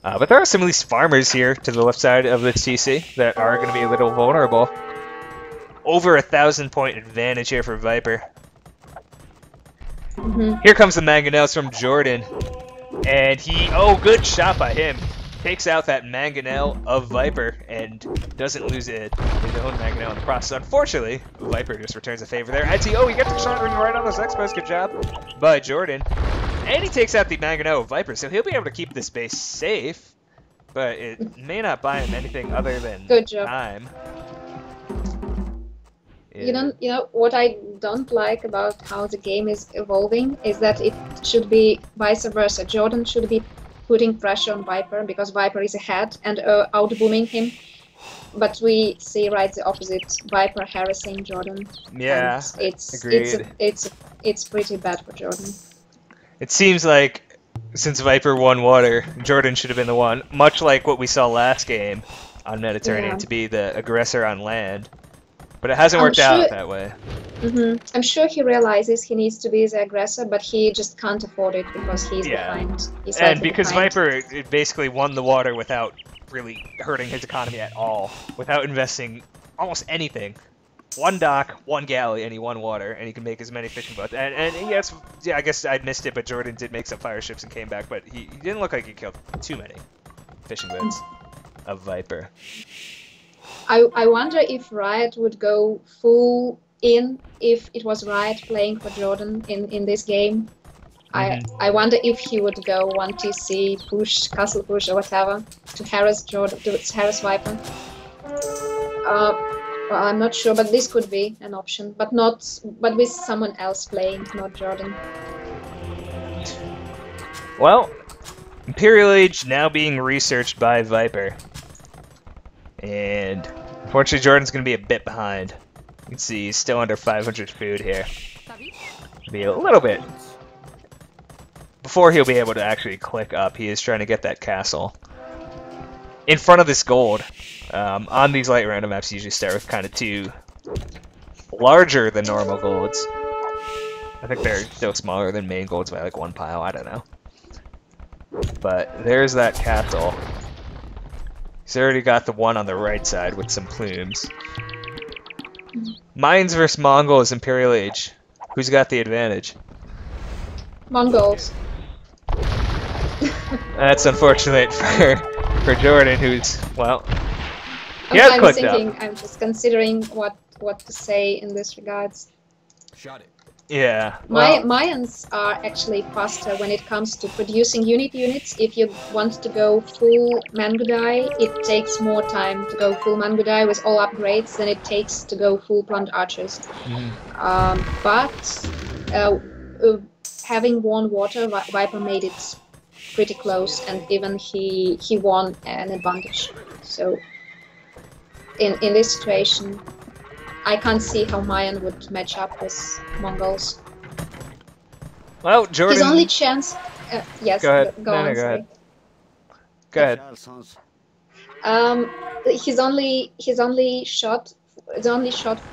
S1: But there are some of these farmers here to the left side of this TC that are going to be a little vulnerable. Over 1,000 point advantage here for Viper. Here comes the mangonels from JorDan, and good shot by him. Takes out that mangonel of Viper and doesn't lose his own mangonel in the process. Unfortunately, Viper just returns a favor there. He gets a shot right on those expos. Good job by JorDan. And he takes out the mangonel of Viper, so he'll be able to keep this base safe, but it may not buy him anything other than time.
S2: Yeah. You know what I don't like about how the game is evolving is that it should be vice versa. JorDan should be putting pressure on Viper because Viper is ahead and out-booming him. But we see right the opposite, Viper harassing JorDan.
S1: Yeah,
S2: it's pretty bad for JorDan.
S1: It seems like since Viper won water, JorDan should have been the one, much like what we saw last game on Mediterranean, to be the aggressor on land. But it hasn't worked out that way.
S2: I'm sure he realizes he needs to be the aggressor, but he just can't afford it because he's behind.
S1: And because Viper basically won the water without really hurting his economy at all, without investing almost anything. one dock, one galley, and he won water, and he can make as many fishing boats. And yes, yeah, I guess I missed it, but JorDan did make some fire ships and came back, but he didn't look like he killed too many fishing boats of Viper.
S2: I wonder if Riot would go full in if it was Riot playing for JorDan in this game. I wonder if he would go 1TC push, castle push or whatever to harass JorDan, to harass Viper. Well, I'm not sure, but this could be an option, but with someone else playing, not JorDan.
S1: Well, Imperial Age now being researched by Viper. And unfortunately, JorDan's going to be a bit behind. You can see he's still under 500 food here. Be a little bit. Before he'll be able to actually click up, he is trying to get that castle. In front of this gold. On these light random maps, you usually start with kind of two larger than normal golds. I think they're still smaller than main golds by like one pile, I don't know. But there's that castle. He's already got the one on the right side with some plumes. Mines versus Mongols, Imperial Age. Who's got the advantage?
S2: Mongols.
S1: That's unfortunate for JorDan, who's, well, he has clicked up.
S2: I'm just considering what to say in this regards.
S3: Shot it.
S1: Yeah. Well,
S2: Mayans are actually faster when it comes to producing units. If you want to go full Mangudai, it takes more time to go full Mangudai with all upgrades than it takes to go full plant archers. But having won water, Viper made it pretty close, and even he won an advantage. So in this situation, I can't see how Mayan would match up with Mongols.
S1: Well, JorDan...
S2: His only chance... yes,
S1: go ahead.
S2: Go on, sorry.
S1: Go ahead.
S2: His only shot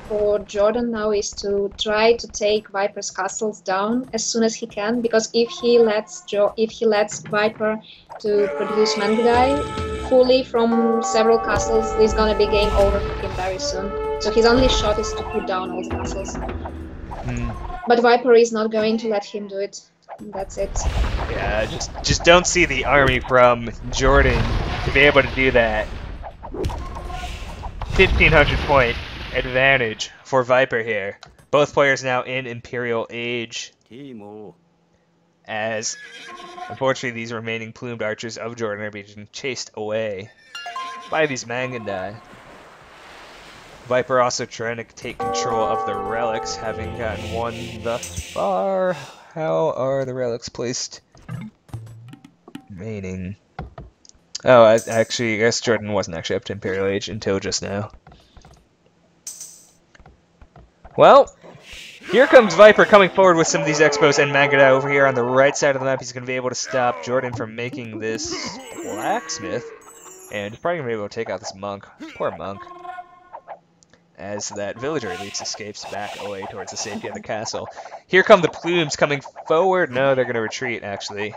S2: for JorDan now is to try to take Viper's castles down as soon as he can, because if he lets Viper to produce Mangudai fully from several castles, there's gonna be game over for him very soon. So his only shot is to put down all the castles. But Viper is not going to let him do it. That's it.
S1: Yeah, just don't see the army from JorDan to be able to do that. 1,500 point advantage for Viper here. Both players now in Imperial Age. As, unfortunately, these remaining plumed archers of JorDan are being chased away by these Mangudai. Viper also trying to take control of the relics, having gotten one thus far. How are the relics placed? Remaining. Oh, I guess JorDan wasn't actually up to Imperial Age until just now. Well, here comes Viper coming forward with some of these expos and Mangudai over here on the right side of the map. He's going to be able to stop JorDan from making this blacksmith. And he's probably going to be able to take out this monk. Poor monk. As that villager at least escapes back away towards the safety of the castle. Here come the plumes coming forward. No, they're going to retreat, actually.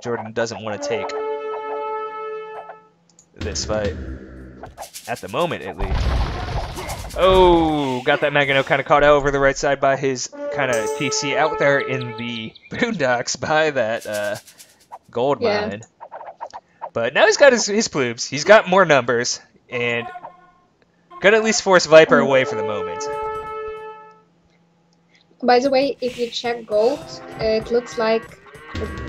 S1: JorDan doesn't want to take this fight. At the moment, at least. Oh, got that Magano kind of caught out over the right side by his kind of TC out there in the boondocks by that gold mine. But now he's got his plumes. He's got more numbers. And gonna at least force Viper away for the moment.
S2: By the way, if you check gold, it looks like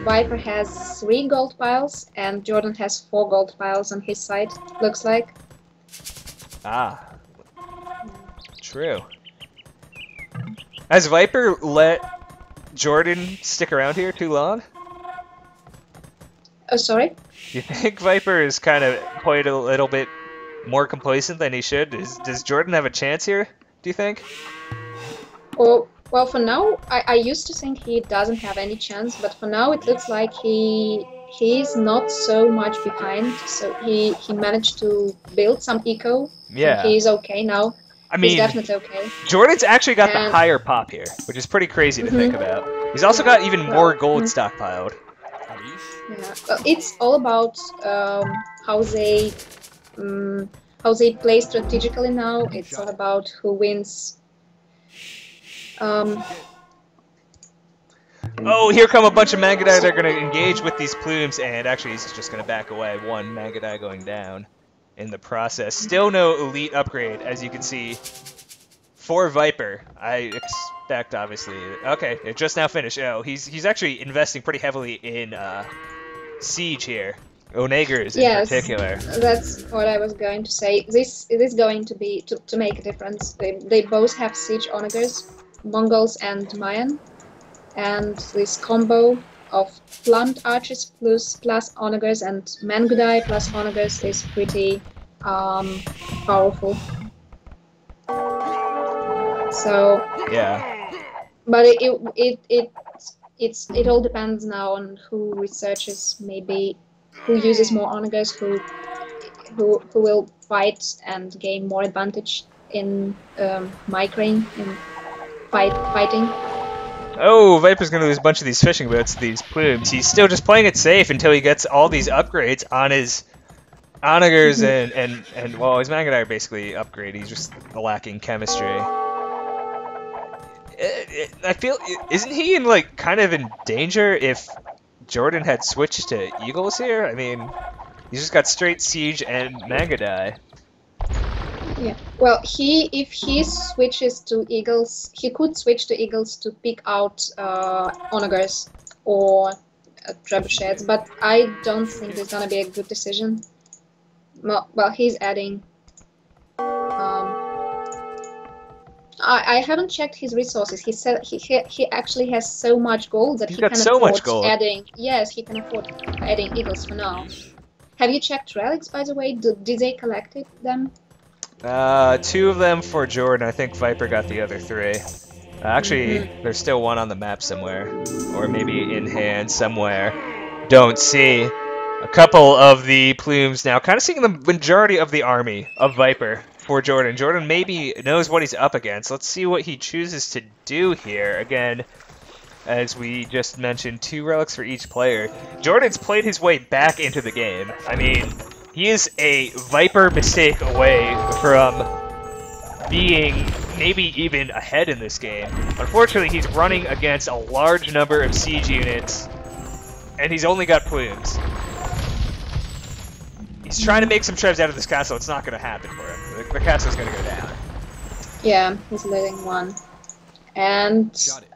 S2: Viper has 3 gold piles and JorDan has 4 gold piles on his side, looks like.
S1: Ah. True. Has Viper let JorDan stick around here too long?
S2: Oh, sorry?
S1: Do you think Viper is kind of played a little bit more complacent than he should? Does JorDan have a chance here, do you think?
S2: Well, for now, I used to think he doesn't have any chance, but for now it looks like he's not so much behind, so he managed to build some eco.
S1: Yeah.
S2: So he's okay now.
S1: I mean,
S2: he's definitely okay.
S1: JorDan's actually got the higher pop here, which is pretty crazy to think about. He's also got even more gold stockpiled.
S2: Yeah, well, it's all about how how they play strategically now. It's all about who wins.
S1: Oh, here come a bunch of Magadai. They're going to engage with these plumes, and actually he's just going to back away. One Magadai going down in the process. Still no elite upgrade, as you can see, for Viper. I expect, obviously. Okay, it just now finished. Oh, he's actually investing pretty heavily in siege here. Onagers in particular.
S2: That's what I was going to say. This is going to be to make a difference. They both have siege onagers, Mongols and Mayan, and this combo of blunt archers plus onagers and Mangudai plus onagers is pretty powerful. So
S1: yeah,
S2: but it all depends now on who researches, maybe who uses more onagers, who will fight and gain more advantage in migraine, in fighting.
S1: Oh, Viper's going to lose a bunch of these fishing boats, these plumes. He's still just playing it safe until he gets all these upgrades on his onagers and well, his Magadai are basically upgraded. He's just lacking chemistry. I feel, isn't he in like kind of in danger if JorDan had switched to Eagles here? I mean, he's just got straight siege and Magadai.
S2: Yeah. Well, if he switches to Eagles, he could switch to Eagles to pick out onagers or trebuchets, but I don't think it's gonna be a good decision. Well, he's adding. I haven't checked his resources. He said he actually has so much gold that he can afford adding. Yes, he can afford adding Eagles for now. Have you checked relics, by the way? Did they collect them?
S1: 2 of them for JorDan. I think Viper got the other 3. Actually, there's still one on the map somewhere, or maybe in hand somewhere. Don't see. A couple of the plumes now, kind of seeing the majority of the army of Viper for JorDan. JorDan maybe knows what he's up against. Let's see what he chooses to do here. Again, as we just mentioned, 2 relics for each player. JorDan's played his way back into the game. I mean, he is a Viper mistake away from being maybe even ahead in this game. Unfortunately, he's running against a large number of siege units, and he's only got plumes. He's trying to make some trebs out of this castle. It's not going to happen for him. The castle's going to go down.
S2: Yeah, he's losing one. And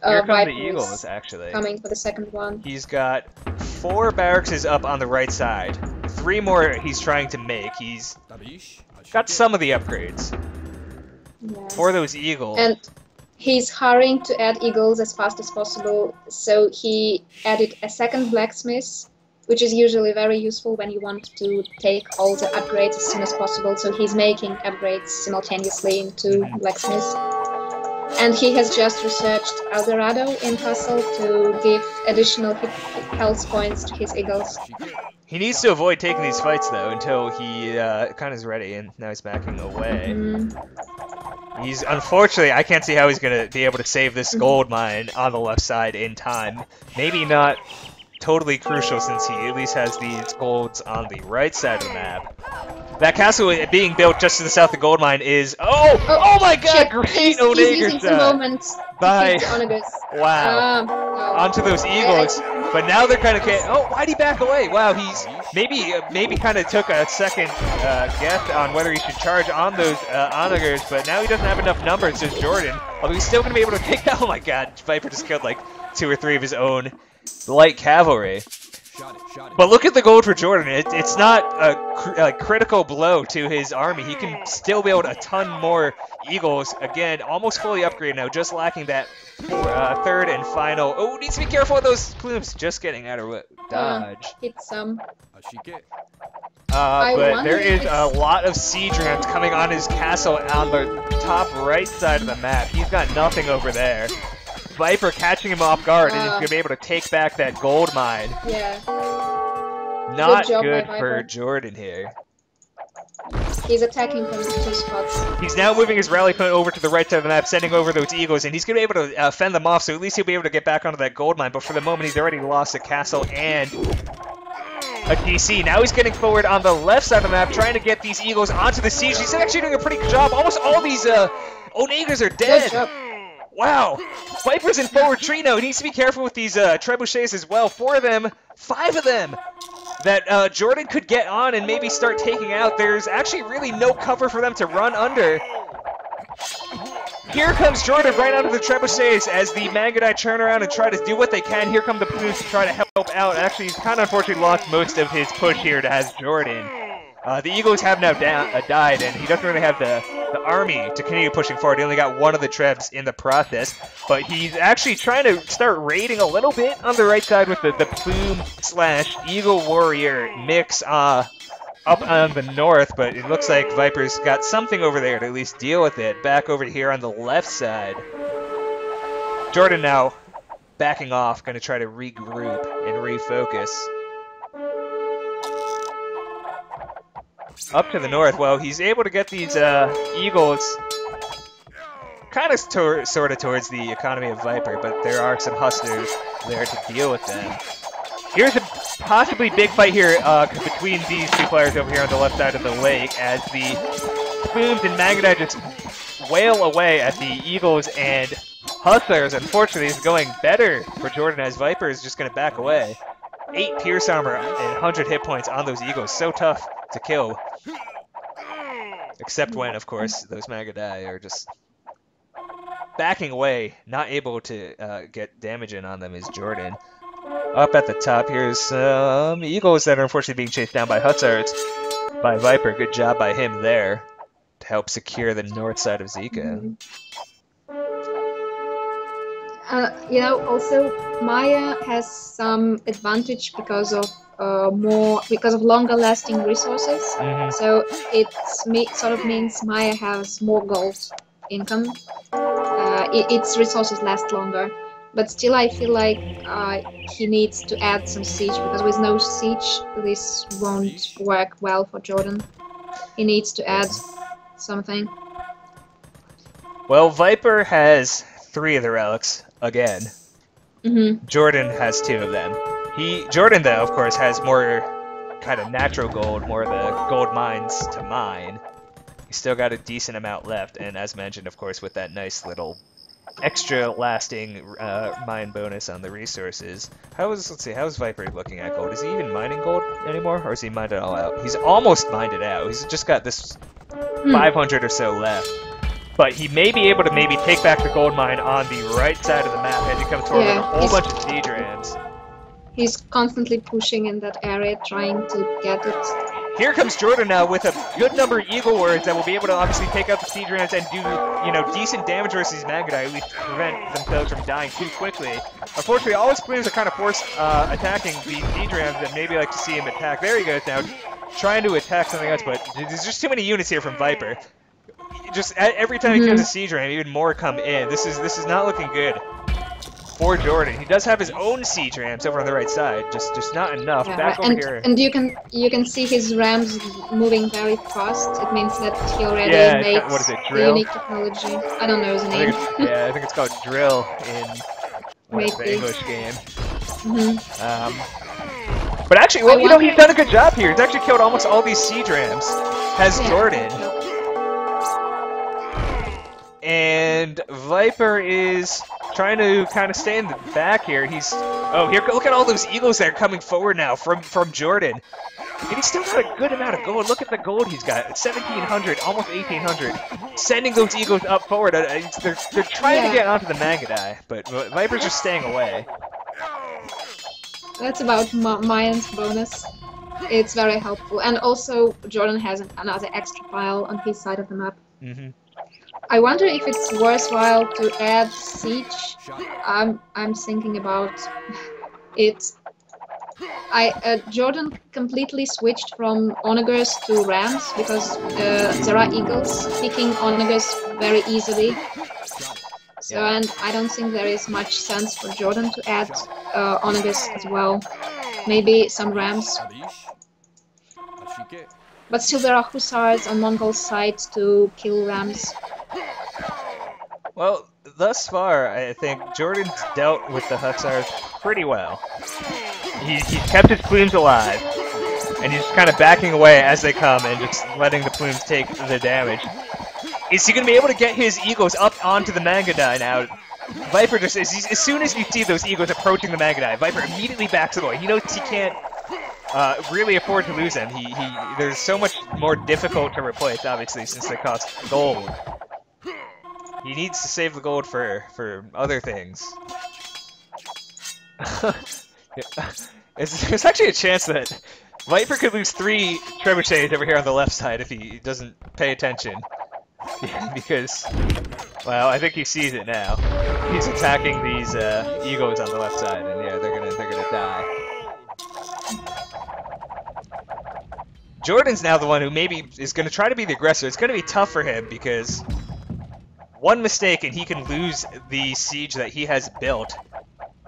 S1: here come the Eagles, actually.
S2: Coming for the second one.
S1: He's got 4 barracks up on the right side. 3 more he's trying to make. He's got some of the upgrades for those Eagles.
S2: And he's hurrying to add Eagles as fast as possible. So he added a second blacksmith, which is usually very useful when you want to take all the upgrades as soon as possible. So he's making upgrades simultaneously into blacksmiths. And he has just researched Eldorado in Castle to give additional health points to his Eagles.
S1: He needs to avoid taking these fights, though, until he kind of is ready, and now he's backing away. He's, unfortunately, I can't see how he's going to be able to save this gold mine on the left side in time. Maybe not totally crucial, since he at least has these golds on the right side of the map. That castle being built just to the south of the gold mine is... Oh my god!
S2: Shit.
S1: Great Onager Wow. Onto those Eagles. But now they're kind of... Oh, why'd he back away? Wow, he's maybe kind of took a second guess on whether he should charge on those onagers, but now he doesn't have enough numbers, says JorDan. Although he's still going to be able to take that. Oh my god, Viper just killed like 2 or 3 of his own light cavalry. But look at the gold for JorDan. It's not a critical blow to his army. He can still build a ton more Eagles. Again, almost fully upgraded now, just lacking that 3rd and final. Oh, needs to be careful with those plumes. Just getting out of dodge.
S2: Hit some.
S1: But there is a lot of siege ramps coming on his castle on the top right side of the map. He's got nothing over there. Viper catching him off guard, and he's going to be able to take back that gold mine.
S2: Yeah.
S1: Not good for JorDan here.
S2: He's attacking from 2 spots.
S1: He's now moving his rally point over to the right side of the map, sending over those Eagles, and he's going to be able to fend them off, so at least he'll be able to get back onto that gold mine. But for the moment, he's already lost the castle and a DC. Now he's getting forward on the left side of the map, trying to get these Eagles onto the siege. He's actually doing a pretty good job. Almost all these Onegas are dead. Wow. Viper's in forward tree now. He needs to be careful with these trebuchets as well. 4 of them, 5 of them that JorDan could get on and maybe start taking out. There's actually really no cover for them to run under. Here comes JorDan right out of the trebuchets as the Magadai turn around and try to do what they can. Here come the plumes to try to help out. Actually, he's kind of unfortunately lost most of his push here to has JorDan. The Eagles have now died, and he doesn't really have the army to continue pushing forward. He only got 1 of the trebs in the process, but he's actually trying to start raiding a little bit on the right side with the plume / Eagle Warrior mix up on the north, but it looks like Viper's got something over there to at least deal with it. Back over here on the left side. JorDan now backing off, going to try to regroup and refocus. Up to the north, well, he's able to get these Eagles kind of sort of towards the economy of Viper, but there are some hustlers there to deal with them. Here's a possibly big fight here between these 2 players over here on the left side of the lake as the Plumes and Magadai just wail away at the Eagles and Hustlers. Unfortunately, it's going better for JorDan as Viper is just going to back away. 8 Pierce Armor and 100 hit points on those Eagles. So tough to kill. Except when, of course, those Magadai are just backing away, not able to get damage in on them is JorDan. Up at the top, here's some Eagles that are unfortunately being chased down by Hussars by Viper. Good job by him there to help secure the north side of Zika.
S2: You know, also Maya has some advantage because of longer lasting resources. So it sort of means Maya has more gold income. Its resources last longer. But still, I feel like he needs to add some siege, because with no siege, this won't work well for JorDan. He needs to add something.
S1: Well, Viper has 3 of the relics, again. JorDan has 2 of them. JorDan, though, of course, has more kind of natural gold, more of the gold mines to mine. He's still got a decent amount left, and as mentioned, of course, with that nice little extra lasting mine bonus on the resources. Let's see, how's Viper looking at gold? Is he even mining gold anymore, or is he mined it all out? He's almost mined it out. He's just got this 500 or so left. But he may be able to maybe take back the gold mine on the right side of the map as he comes toward with a whole bunch of siege rams.
S2: He's constantly pushing in that area, trying to get it.
S1: Here comes JorDan now with a good number of Eagle Warriors that will be able to obviously take out the siege rams and do, you know, decent damage versus these Magadai, at least to prevent themselves from dying too quickly. Unfortunately, all his plumes are kind of forced attacking the siege rams, and maybe like to see him attack. There he goes now, trying to attack something else, but there's just too many units here from Viper. Just every time he kills a siege ram, even more come in. This is not looking good for JorDan. He does have his own siege rams over on the right side, just not enough. Back over here.
S2: And you can see his rams moving very fast. It means that he already made
S1: what is it, drill?
S2: unique technology. I don't know his name.
S1: I think it's called drill in the English game. But actually, well, you know, he's done a good job here. He's actually killed almost all these siege rams. Has JorDan. And Viper is trying to kind of stay in the back here. Look at all those Eagles that are coming forward now from JorDan. And he's still got a good amount of gold. Look at the gold he's got. 1,700, almost 1,800. Sending those Eagles up forward. They're trying to get onto the Magadai, but Viper's just staying away.
S2: That's about Mayan's bonus. It's very helpful. And also, JorDan has another extra pile on his side of the map. I wonder if it's worthwhile to add siege. I'm thinking about it. JorDan completely switched from onagers to rams because there are eagles picking onagers very easily. So, and I don't think there is much sense for JorDan to add onagers as well. Maybe some rams. But still there are hussars on Mongol side to kill rams.
S1: Well, thus far, I think JorDan's dealt with the hussars pretty well. He's kept his plumes alive. and he's kind of backing away as they come and just letting the plumes take the damage. Is he going to be able to get his eagles up onto the Mangadai now? Viper just, as soon as you see those eagles approaching the Mangadai, Viper immediately backs away. He knows he can't really afford to lose them. They're so much more difficult to replace, obviously, since they cost gold. He needs to save the gold for other things. There's actually a chance that Viper could lose 3 trebuchets over here on the left side if he doesn't pay attention. Because, well, I think he sees it now. He's attacking these eagles on the left side, and yeah, they're gonna die. JorDan's now the one who maybe is gonna try to be the aggressor. It's gonna be tough for him because one mistake and he can lose the siege that he has built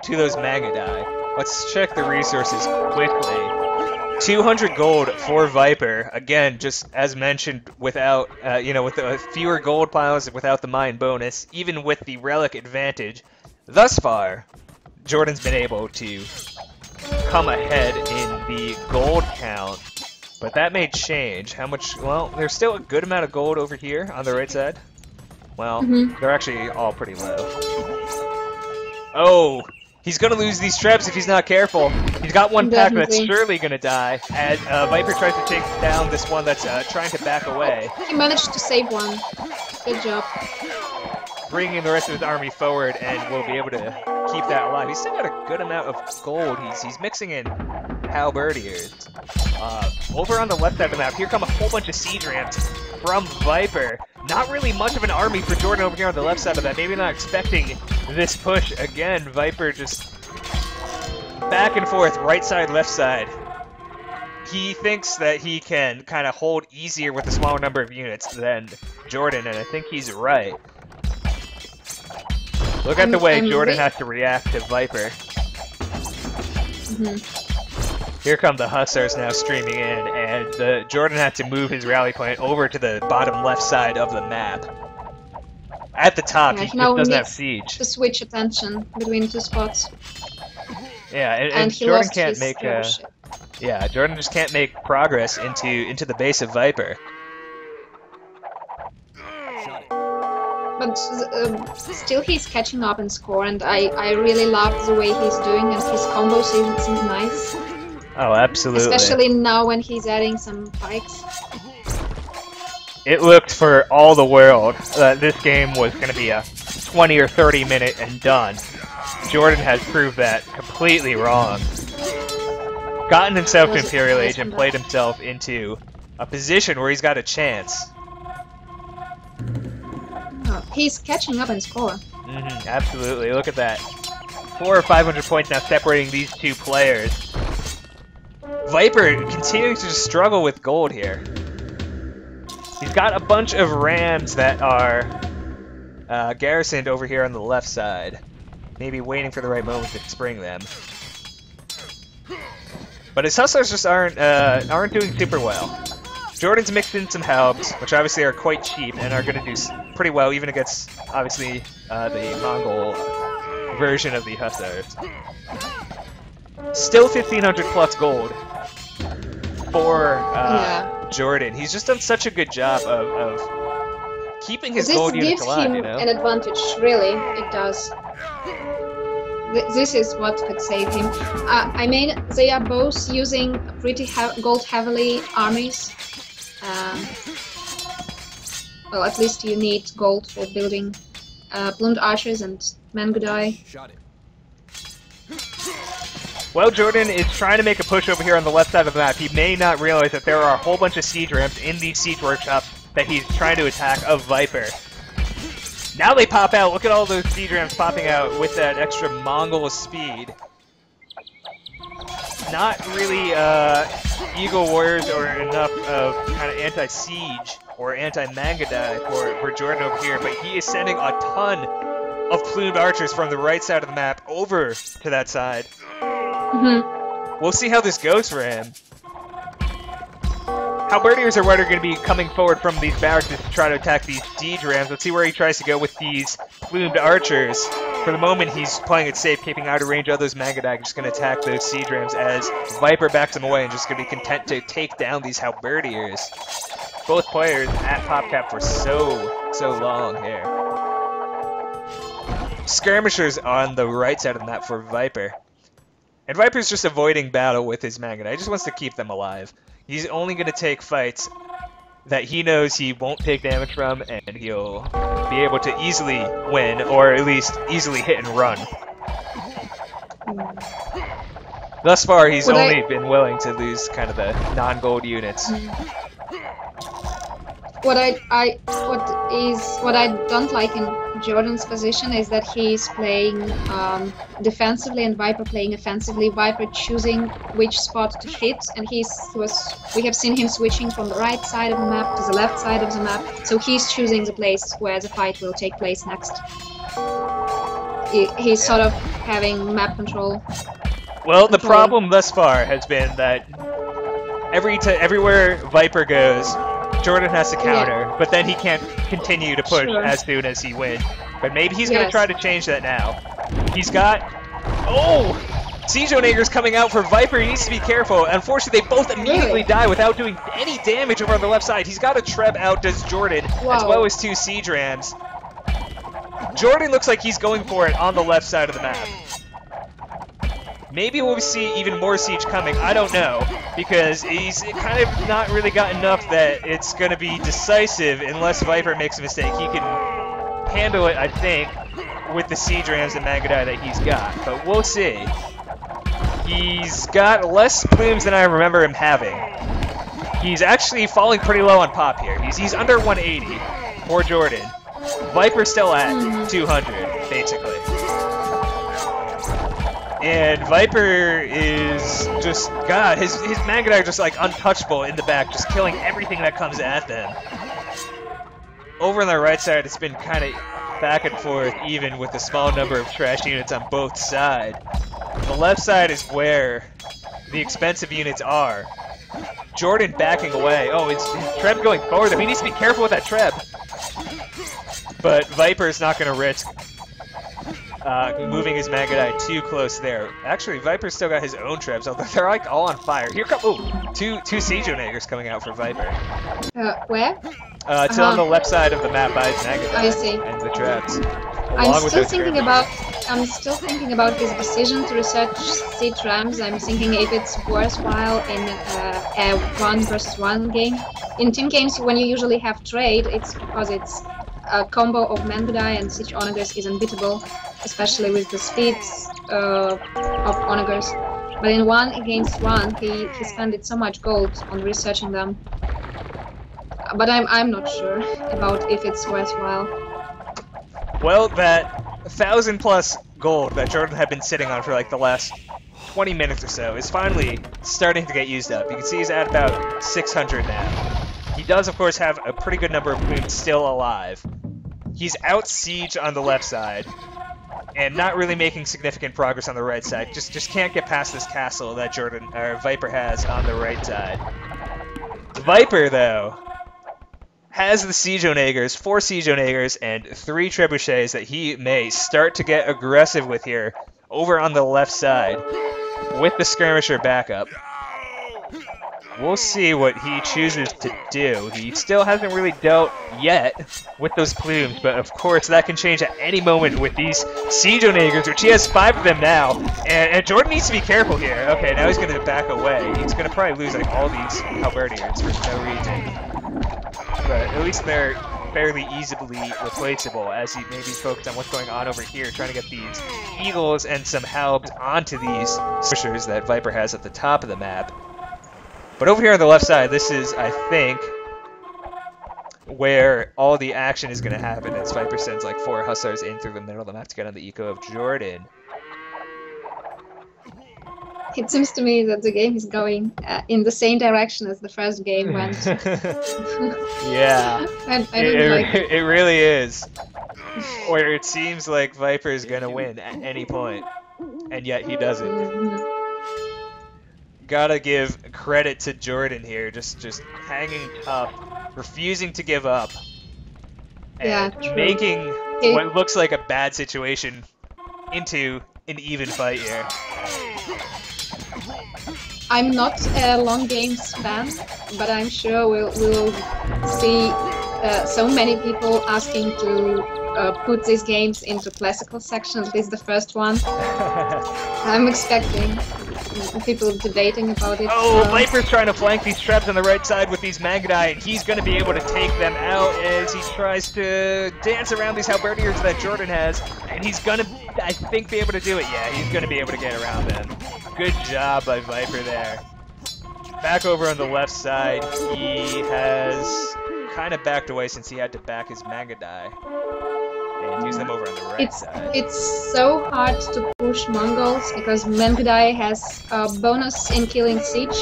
S1: to those Mangadai. Let's check the resources quickly. 200 gold for Viper. Again, just as mentioned, without, with the fewer gold piles, without the mine bonus, even with the relic advantage. Thus far, JorDan's been able to come ahead in the gold count, but that may change. How much? Well, there's still a good amount of gold over here on the right side. Well, they're actually all pretty low. Oh! He's gonna lose these trebs if he's not careful. He's got one pack that's surely gonna die, as Viper tries to take down this one that's trying to back away.
S2: He managed to save one. Good job.
S1: Bringing the rest of his army forward, and will be able to keep that alive. He's still got a good amount of gold. He's mixing in halberdiers. Over on the left side of the map, here come a whole bunch of siege ramps from Viper. Not really much of an army for JorDan over here on the left side of that. Maybe not expecting this push. Again, Viper just back and forth, right side, left side. He thinks that he can kind of hold easier with a smaller number of units than JorDan, and I think he's right. Look at the way JorDan has to react to Viper. Here come the Hussars now streaming in, and JorDan had to move his rally point over to the bottom left side of the map. At the top, he just doesn't have siege.
S2: To switch attention between 2 spots.
S1: Yeah, and JorDan can't make. JorDan just can't make progress into the base of Viper.
S2: But still, he's catching up in score, and I really love the way he's doing, and his combo seems nice.
S1: Oh, absolutely.
S2: Especially now when he's adding some pikes.
S1: It looked for all the world that this game was going to be a 20 or 30 minute and done. JorDan has proved that completely wrong. Gotten himself to Imperial Age and played himself into a position where he's got a chance.
S2: Oh, he's catching up in score.
S1: Absolutely. Look at that. 400 or 500 points now separating these two players. Viper continuing to just struggle with gold here. He's got a bunch of rams that are garrisoned over here on the left side. Maybe waiting for the right moment to spring them. But his hustlers just aren't doing super well. JorDan's mixed in some helps, which obviously are quite cheap and are going to do pretty well even against, obviously, the Mongol version of the hussars. Still 1,500 plus gold for JorDan. He's just done such a good job of keeping his gold units alive, you know?
S2: This gives him an advantage, really. It does. This is what could save him. I mean, they are both using pretty gold-heavily armies. Well, at least you need gold for building plumed archers and Mangadai.
S1: Well, JorDan is trying to make a push over here on the left side of the map. He may not realize that there are a whole bunch of siege ramps in these siege workshops that he's trying to attack of Viper. Now they pop out. Look at all those siege ramps popping out with that extra Mongol speed. Not really Eagle Warriors or enough of kind of anti-siege or anti-Mangadai for JorDan over here, but he is sending a ton of plumed archers from the right side of the map over to that side. We'll see how this goes for him. Halberdiers are what are going to be coming forward from these barracks to try to attack these siege rams. Let's see where he tries to go with these plumed archers. For the moment, he's playing it safe, keeping out of range of those Mangadag, just going to attack those siege rams as Viper backs him away and just going to be content to take down these halberdiers. Both players at top cap for so long here. Skirmishers on the right side of the map for Viper. And Viper's just avoiding battle with his Mangadag. He just wants to keep them alive. He's only going to take fights that he knows he won't take damage from, and he'll be able to easily win, or at least easily hit and run. Thus far, he's only been willing to lose kind of the non-gold units.
S2: What I don't like in JorDan's position is that he's playing defensively and Viper playing offensively. Viper choosing which spot to hit, and we have seen him switching from the right side of the map to the left side of the map. So he's choosing the place where the fight will take place next. He's sort of having map control.
S1: Well, the problem thus far has been that everywhere Viper goes, JorDan has to counter, but then he can't continue to push as soon as he wins. But maybe he's going to try to change that now. He's got... Oh! Siege Onager's coming out for Viper. He needs to be careful. Unfortunately, they both immediately die without doing any damage over on the left side. He's got a Treb out, does JorDan, as well as 2 Siege Rams. JorDan looks like he's going for it on the left side of the map. Maybe we'll see even more siege coming, I don't know, because he's kind of not really got enough that it's going to be decisive unless Viper makes a mistake. He can handle it, I think, with the siege rams and Magadai that he's got, but we'll see. He's got less plumes than I remember him having. He's actually falling pretty low on pop here. He's under 180 for JorDan. Viper's still at 200, basically. And Viper is just, God, his Magadai are just like untouchable in the back, just killing everything that comes at them. Over on the right side, it's been kind of back and forth, even with the small number of trash units on both sides. The left side is where the expensive units are. JorDan backing away. Oh, it's Treb going forward. He needs to be careful with that Treb. But Viper's not going to risk moving his Magadai too close there. Actually, Viper's still got his own Trebs, although they're like all on fire. Here come two Siege Onagers coming out for Viper.
S2: Where?
S1: It's on the left side of the map by his Magadai.
S2: I see.
S1: And the Trebs.
S2: I'm still thinking about his decision to research siege rams. I'm thinking if it's worthwhile in a 1 versus 1 game. In team games, when you usually have trade, it's because it's a combo of Magadai and siege onagers is unbeatable, especially with the speeds of onagers. But in 1 against 1, he spent so much gold on researching them. But I'm not sure about if it's worthwhile.
S1: Well, that 1,000+ gold that JorDan had been sitting on for like the last 20 minutes or so is finally starting to get used up. You can see he's at about 600 now. He does, of course, have a pretty good number of plumes still alive. He's out siege on the left side, and not really making significant progress on the right side. Just can't get past this castle that Viper has on the right side. Viper, though, has the Siege Onagers, 4 Siege Onagers, and 3 Trebuchets that he may start to get aggressive with here over on the left side with the Skirmisher backup. We'll see what he chooses to do. He still hasn't really dealt yet with those plumes, but of course that can change at any moment with these Siege Onagers, which he has 5 of them now. And JorDan needs to be careful here. Okay, now he's going to back away. He's going to probably lose like all these Halberdians for no reason. But at least they're fairly easily replaceable as he maybe focused on what's going on over here, trying to get these Eagles and some Halbs onto these Skirmishers that Viper has at the top of the map. But over here on the left side, this is, I think, where all the action is going to happen as Viper sends like 4 Hussars in through the middle of the map to get on the eco of JorDan.
S2: It seems to me that the game is going in the same direction as the first game went.
S1: Yeah,
S2: I don't like it.
S1: It really is. Where it seems like Viper is going to win at any point, and yet he doesn't. Gotta give credit to JorDan here, just hanging tough, refusing to give up, and making what looks like a bad situation into an even fight here.
S2: I'm not a long games fan, but I'm sure we'll see so many people asking to put these games into classical section, at least the first one. I'm expecting people debating about it.
S1: Oh, Viper's trying to flank these traps on the right side with these Magadai, and he's going to be able to take them out as he tries to dance around these halberdiers that JorDan has, and he's going to, I think, be able to do it. Yeah, he's going to be able to get around them. Good job by Viper there. Back over on the left side, he has kind of backed away since he had to back his Magadai and use them over on the right side.
S2: It's so hard to push Mongols because Magadai has a bonus in killing siege,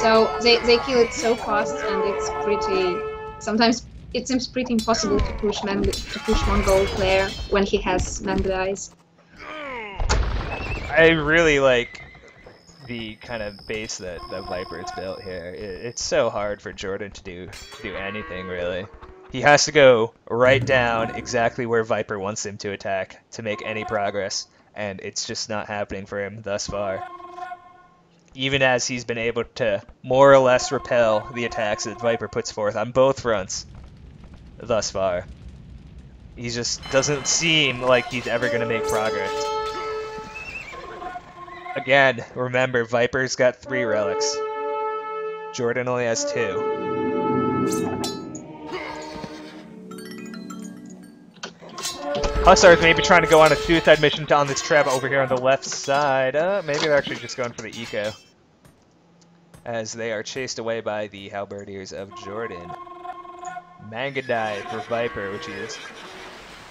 S2: so they kill it so fast, and it's pretty. Sometimes it seems pretty impossible to push Mongol player when he has Magadais.
S1: I really like the kind of base that the Viper has built here. It's so hard for JorDan to do anything, really. He has to go right down exactly where Viper wants him to attack to make any progress, and it's just not happening for him thus far. Even as he's been able to more or less repel the attacks that Viper puts forth on both fronts thus far. He just doesn't seem like he's ever going to make progress. Again, remember, Viper's got 3 relics. JorDan only has 2. Hussars may be trying to go on a suicide mission on this trap over here on the left side. Maybe they're actually just going for the eco, as they are chased away by the halberdiers of JorDan. Magadai for Viper, which he has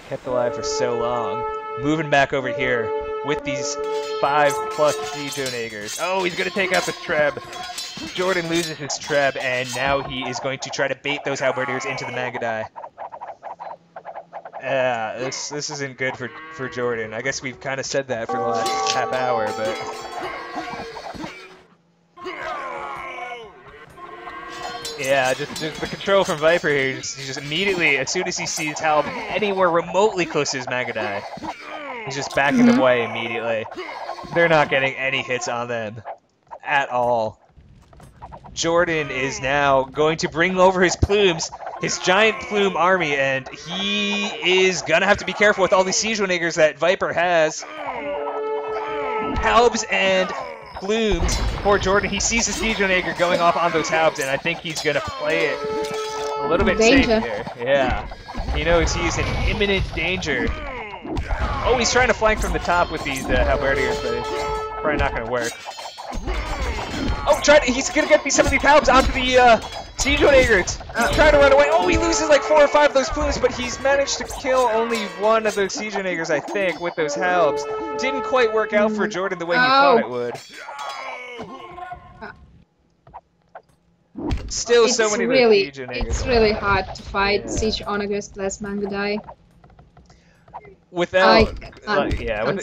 S1: kept alive for so long. Moving back over here with these 5+ siege onagers. Oh, he's going to take out the Treb. JorDan loses his Treb, and now he is going to try to bait those halberdiers into the Magadai. This isn't good for JorDan. I guess we've kind of said that for the last half hour, but... Yeah, just the control from Viper here. He just immediately, as soon as he sees Halb anywhere remotely close to his Magadai, he's just backing them away immediately. They're not getting any hits on them at all. JorDan is now going to bring over his plumes, his giant plume army, and he is gonna have to be careful with all these siege onagers that Viper has. Halbs and plumes for JorDan. He sees the siege onager going off on those halbs, and I think he's gonna play it a little bit safe here. Yeah, he knows he is in imminent danger. Oh, he's trying to flank from the top with these halberdiers, but it's probably not gonna work. Oh, he's gonna get some of these halbs onto the siege onagers. He's trying to run away. Oh, he loses like 4 or 5 of those plumes, but he's managed to kill only 1 of those siege onagers, I think, with those halbs. Didn't quite work out for JorDan the way he thought it would. Still, so many
S2: really,
S1: siege onagers.
S2: It's really hard to fight siege onagers plus Magadai.
S1: Without,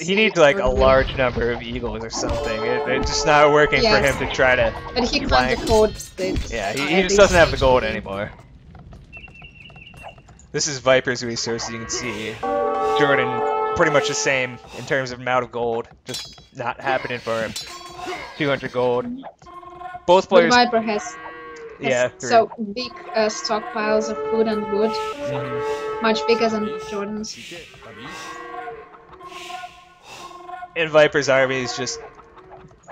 S1: he needs like a large number of eagles or something. It's just not working for him to try to.
S2: But he can't afford it.
S1: Yeah, he just doesn't have the gold anymore. This is Viper's resource, you can see. JorDan pretty much the same in terms of amount of gold, just not happening for him. 200 gold. Both players.
S2: But Viper has so big stockpiles of food and wood, much bigger than JorDan's.
S1: And Viper's army is just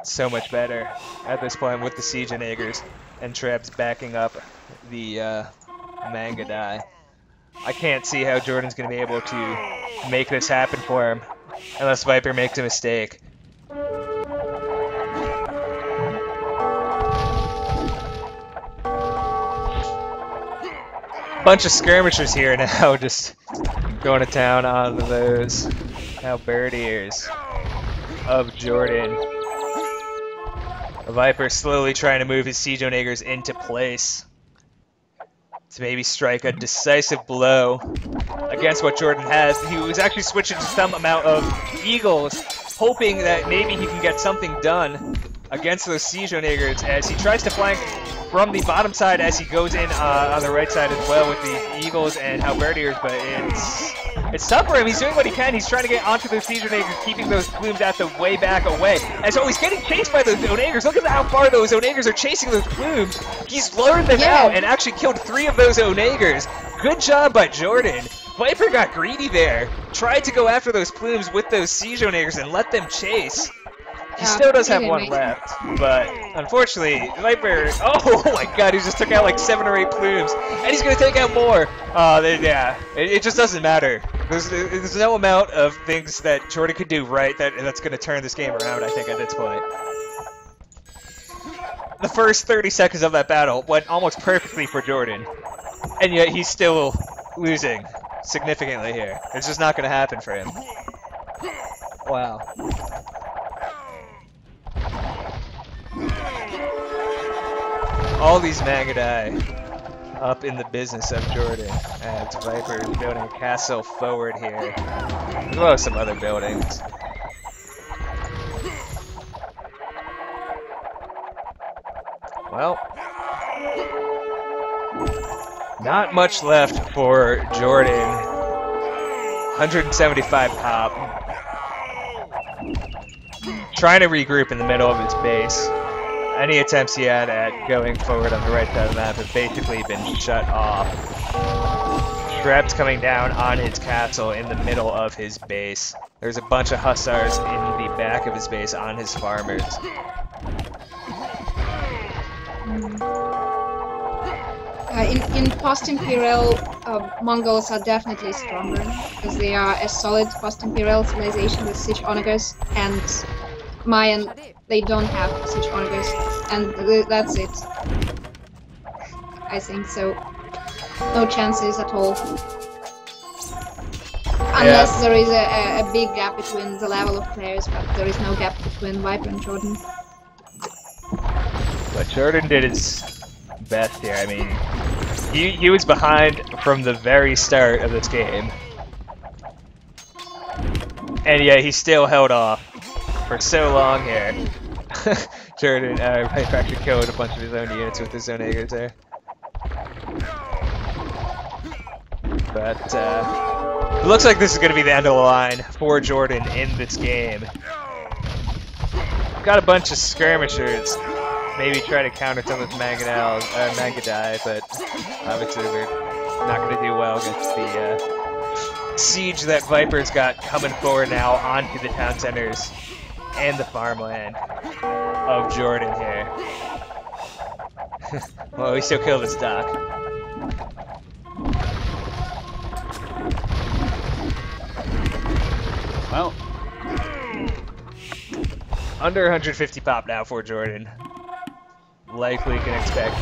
S1: so much better at this point with the siege onagers and Trebs backing up the Magadai. I can't see how JorDan's going to be able to make this happen for him unless Viper makes a mistake. Bunch of skirmishers here now, just going to town on those halberdiers of JorDan. Viper slowly trying to move his siege onagers into place to maybe strike a decisive blow against what JorDan has. He was actually switching to some amount of eagles, hoping that maybe he can get something done against those siege onagers as he tries to flank from the bottom side as he goes in on the right side as well with the eagles and halberdiers, but it's It's tough for him. He's doing what he can. He's trying to get onto those Siege Onagers, keeping those plumes at the way back away. And so he's getting chased by those Onagers. Look at how far those Onagers are chasing those plumes. He's lured them out and actually killed 3 of those Onagers. Good job by JorDan. Viper got greedy there. Tried to go after those plumes with those Siege Onagers and let them chase. He still does have one left, but unfortunately, Viper. Oh my God! He just took out like 7 or 8 plumes, and he's gonna take out more. Yeah, it just doesn't matter. There's no amount of things that JorDan could do right that's gonna turn this game around. I think at this point, the first 30 seconds of that battle went almost perfectly for JorDan, and yet he's still losing significantly here. It's just not gonna happen for him. Wow. All these Magadai up in the business of JorDan as Viper is building a castle forward here, as well as some other buildings. Well, not much left for JorDan. 175 pop. Trying to regroup in the middle of his base. Any attempts he had at going forward on the right side of the map have basically been shut off. Traps coming down on his castle in the middle of his base. There's a bunch of hussars in the back of his base on his farmers.
S2: In post-imperial, Mongols are definitely stronger because they are a solid post-imperial civilization with siege onagers, and Mayan, they don't have siege onagers, and that's it. I think so. No chances at all. Unless there is a big gap between the level of players, but there is no gap between Viper and JorDan.
S1: But JorDan did his best here. I mean, he was behind from the very start of this game. And yet he still held off for so long here. JorDan Viper actually killed a bunch of his own units with his own Agers there. But it looks like this is going to be the end of the line for JorDan in this game. Got a bunch of skirmishers. Maybe try to counter some of the Magadai, but obviously we're not going to do well against the siege that Viper's got coming forward now onto the town centers and the farmland of JorDan here. Well, we still killed his dock. Well, under 150 pop now for JorDan. Likely can expect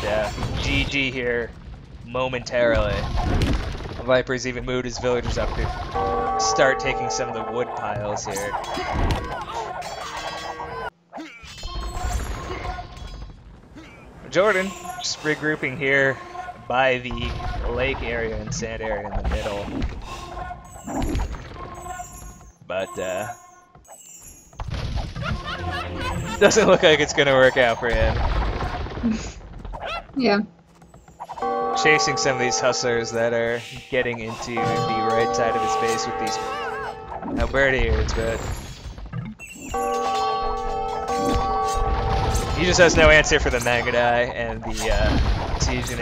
S1: GG here momentarily. Viper's even moved his villagers up to start taking some of the wood piles here. JorDan just regrouping here by the lake area and sand area in the middle. But doesn't look like it's gonna work out for him.
S2: Yeah.
S1: Chasing some of these hustlers that are getting into the right side of his base with these halberdiers, but he just has no answer for the Magadai and the Siege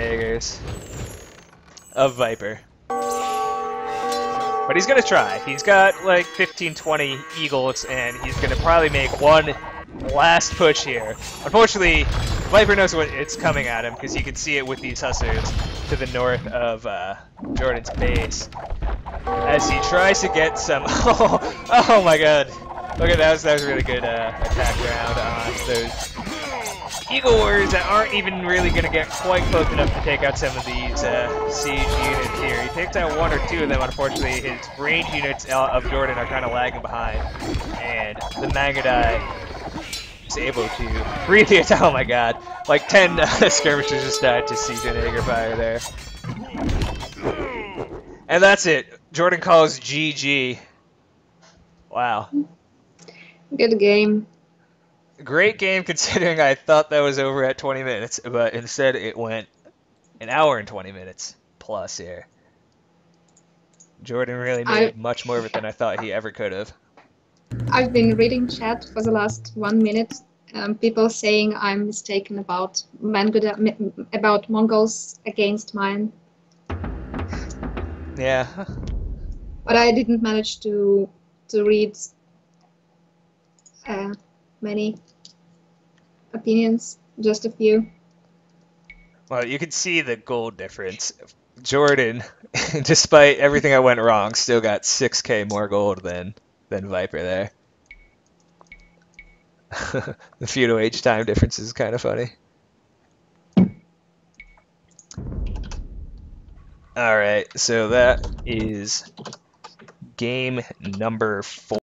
S1: of Viper. But he's gonna try. He's got like 15-20 eagles, and he's gonna probably make one last push here. Unfortunately, Viper knows what it's coming at him because you can see it with these hussars to the north of JorDan's base. As he tries to get some... Oh my god. Look at that. That was a really good attack round on those Eagle Warriors that aren't even really going to get quite close enough to take out some of these siege units here. He takes out 1 or 2 of them. Unfortunately, his range units of JorDan are kind of lagging behind. And the Magadai is able to really attack. Oh my god. Like 10 skirmishers just died to siege and Ager fire there. And that's it. JorDan calls GG. Wow.
S2: Good game.
S1: Great game considering I thought that was over at 20 minutes, but instead it went an hour and 20 minutes plus here. JorDan really
S2: I
S1: made much more of it than I thought he ever could have.
S2: I've been reading chat for the last 1 minute. People saying I'm mistaken about about Mongols against mine,
S1: Yeah.
S2: but I didn't manage to read many opinions, just a few.
S1: Well, you can see the gold difference. JorDan, despite everything that went wrong, still got 6K more gold than Viper there. The feudal age time difference is kind of funny. All right, so that is game number 4.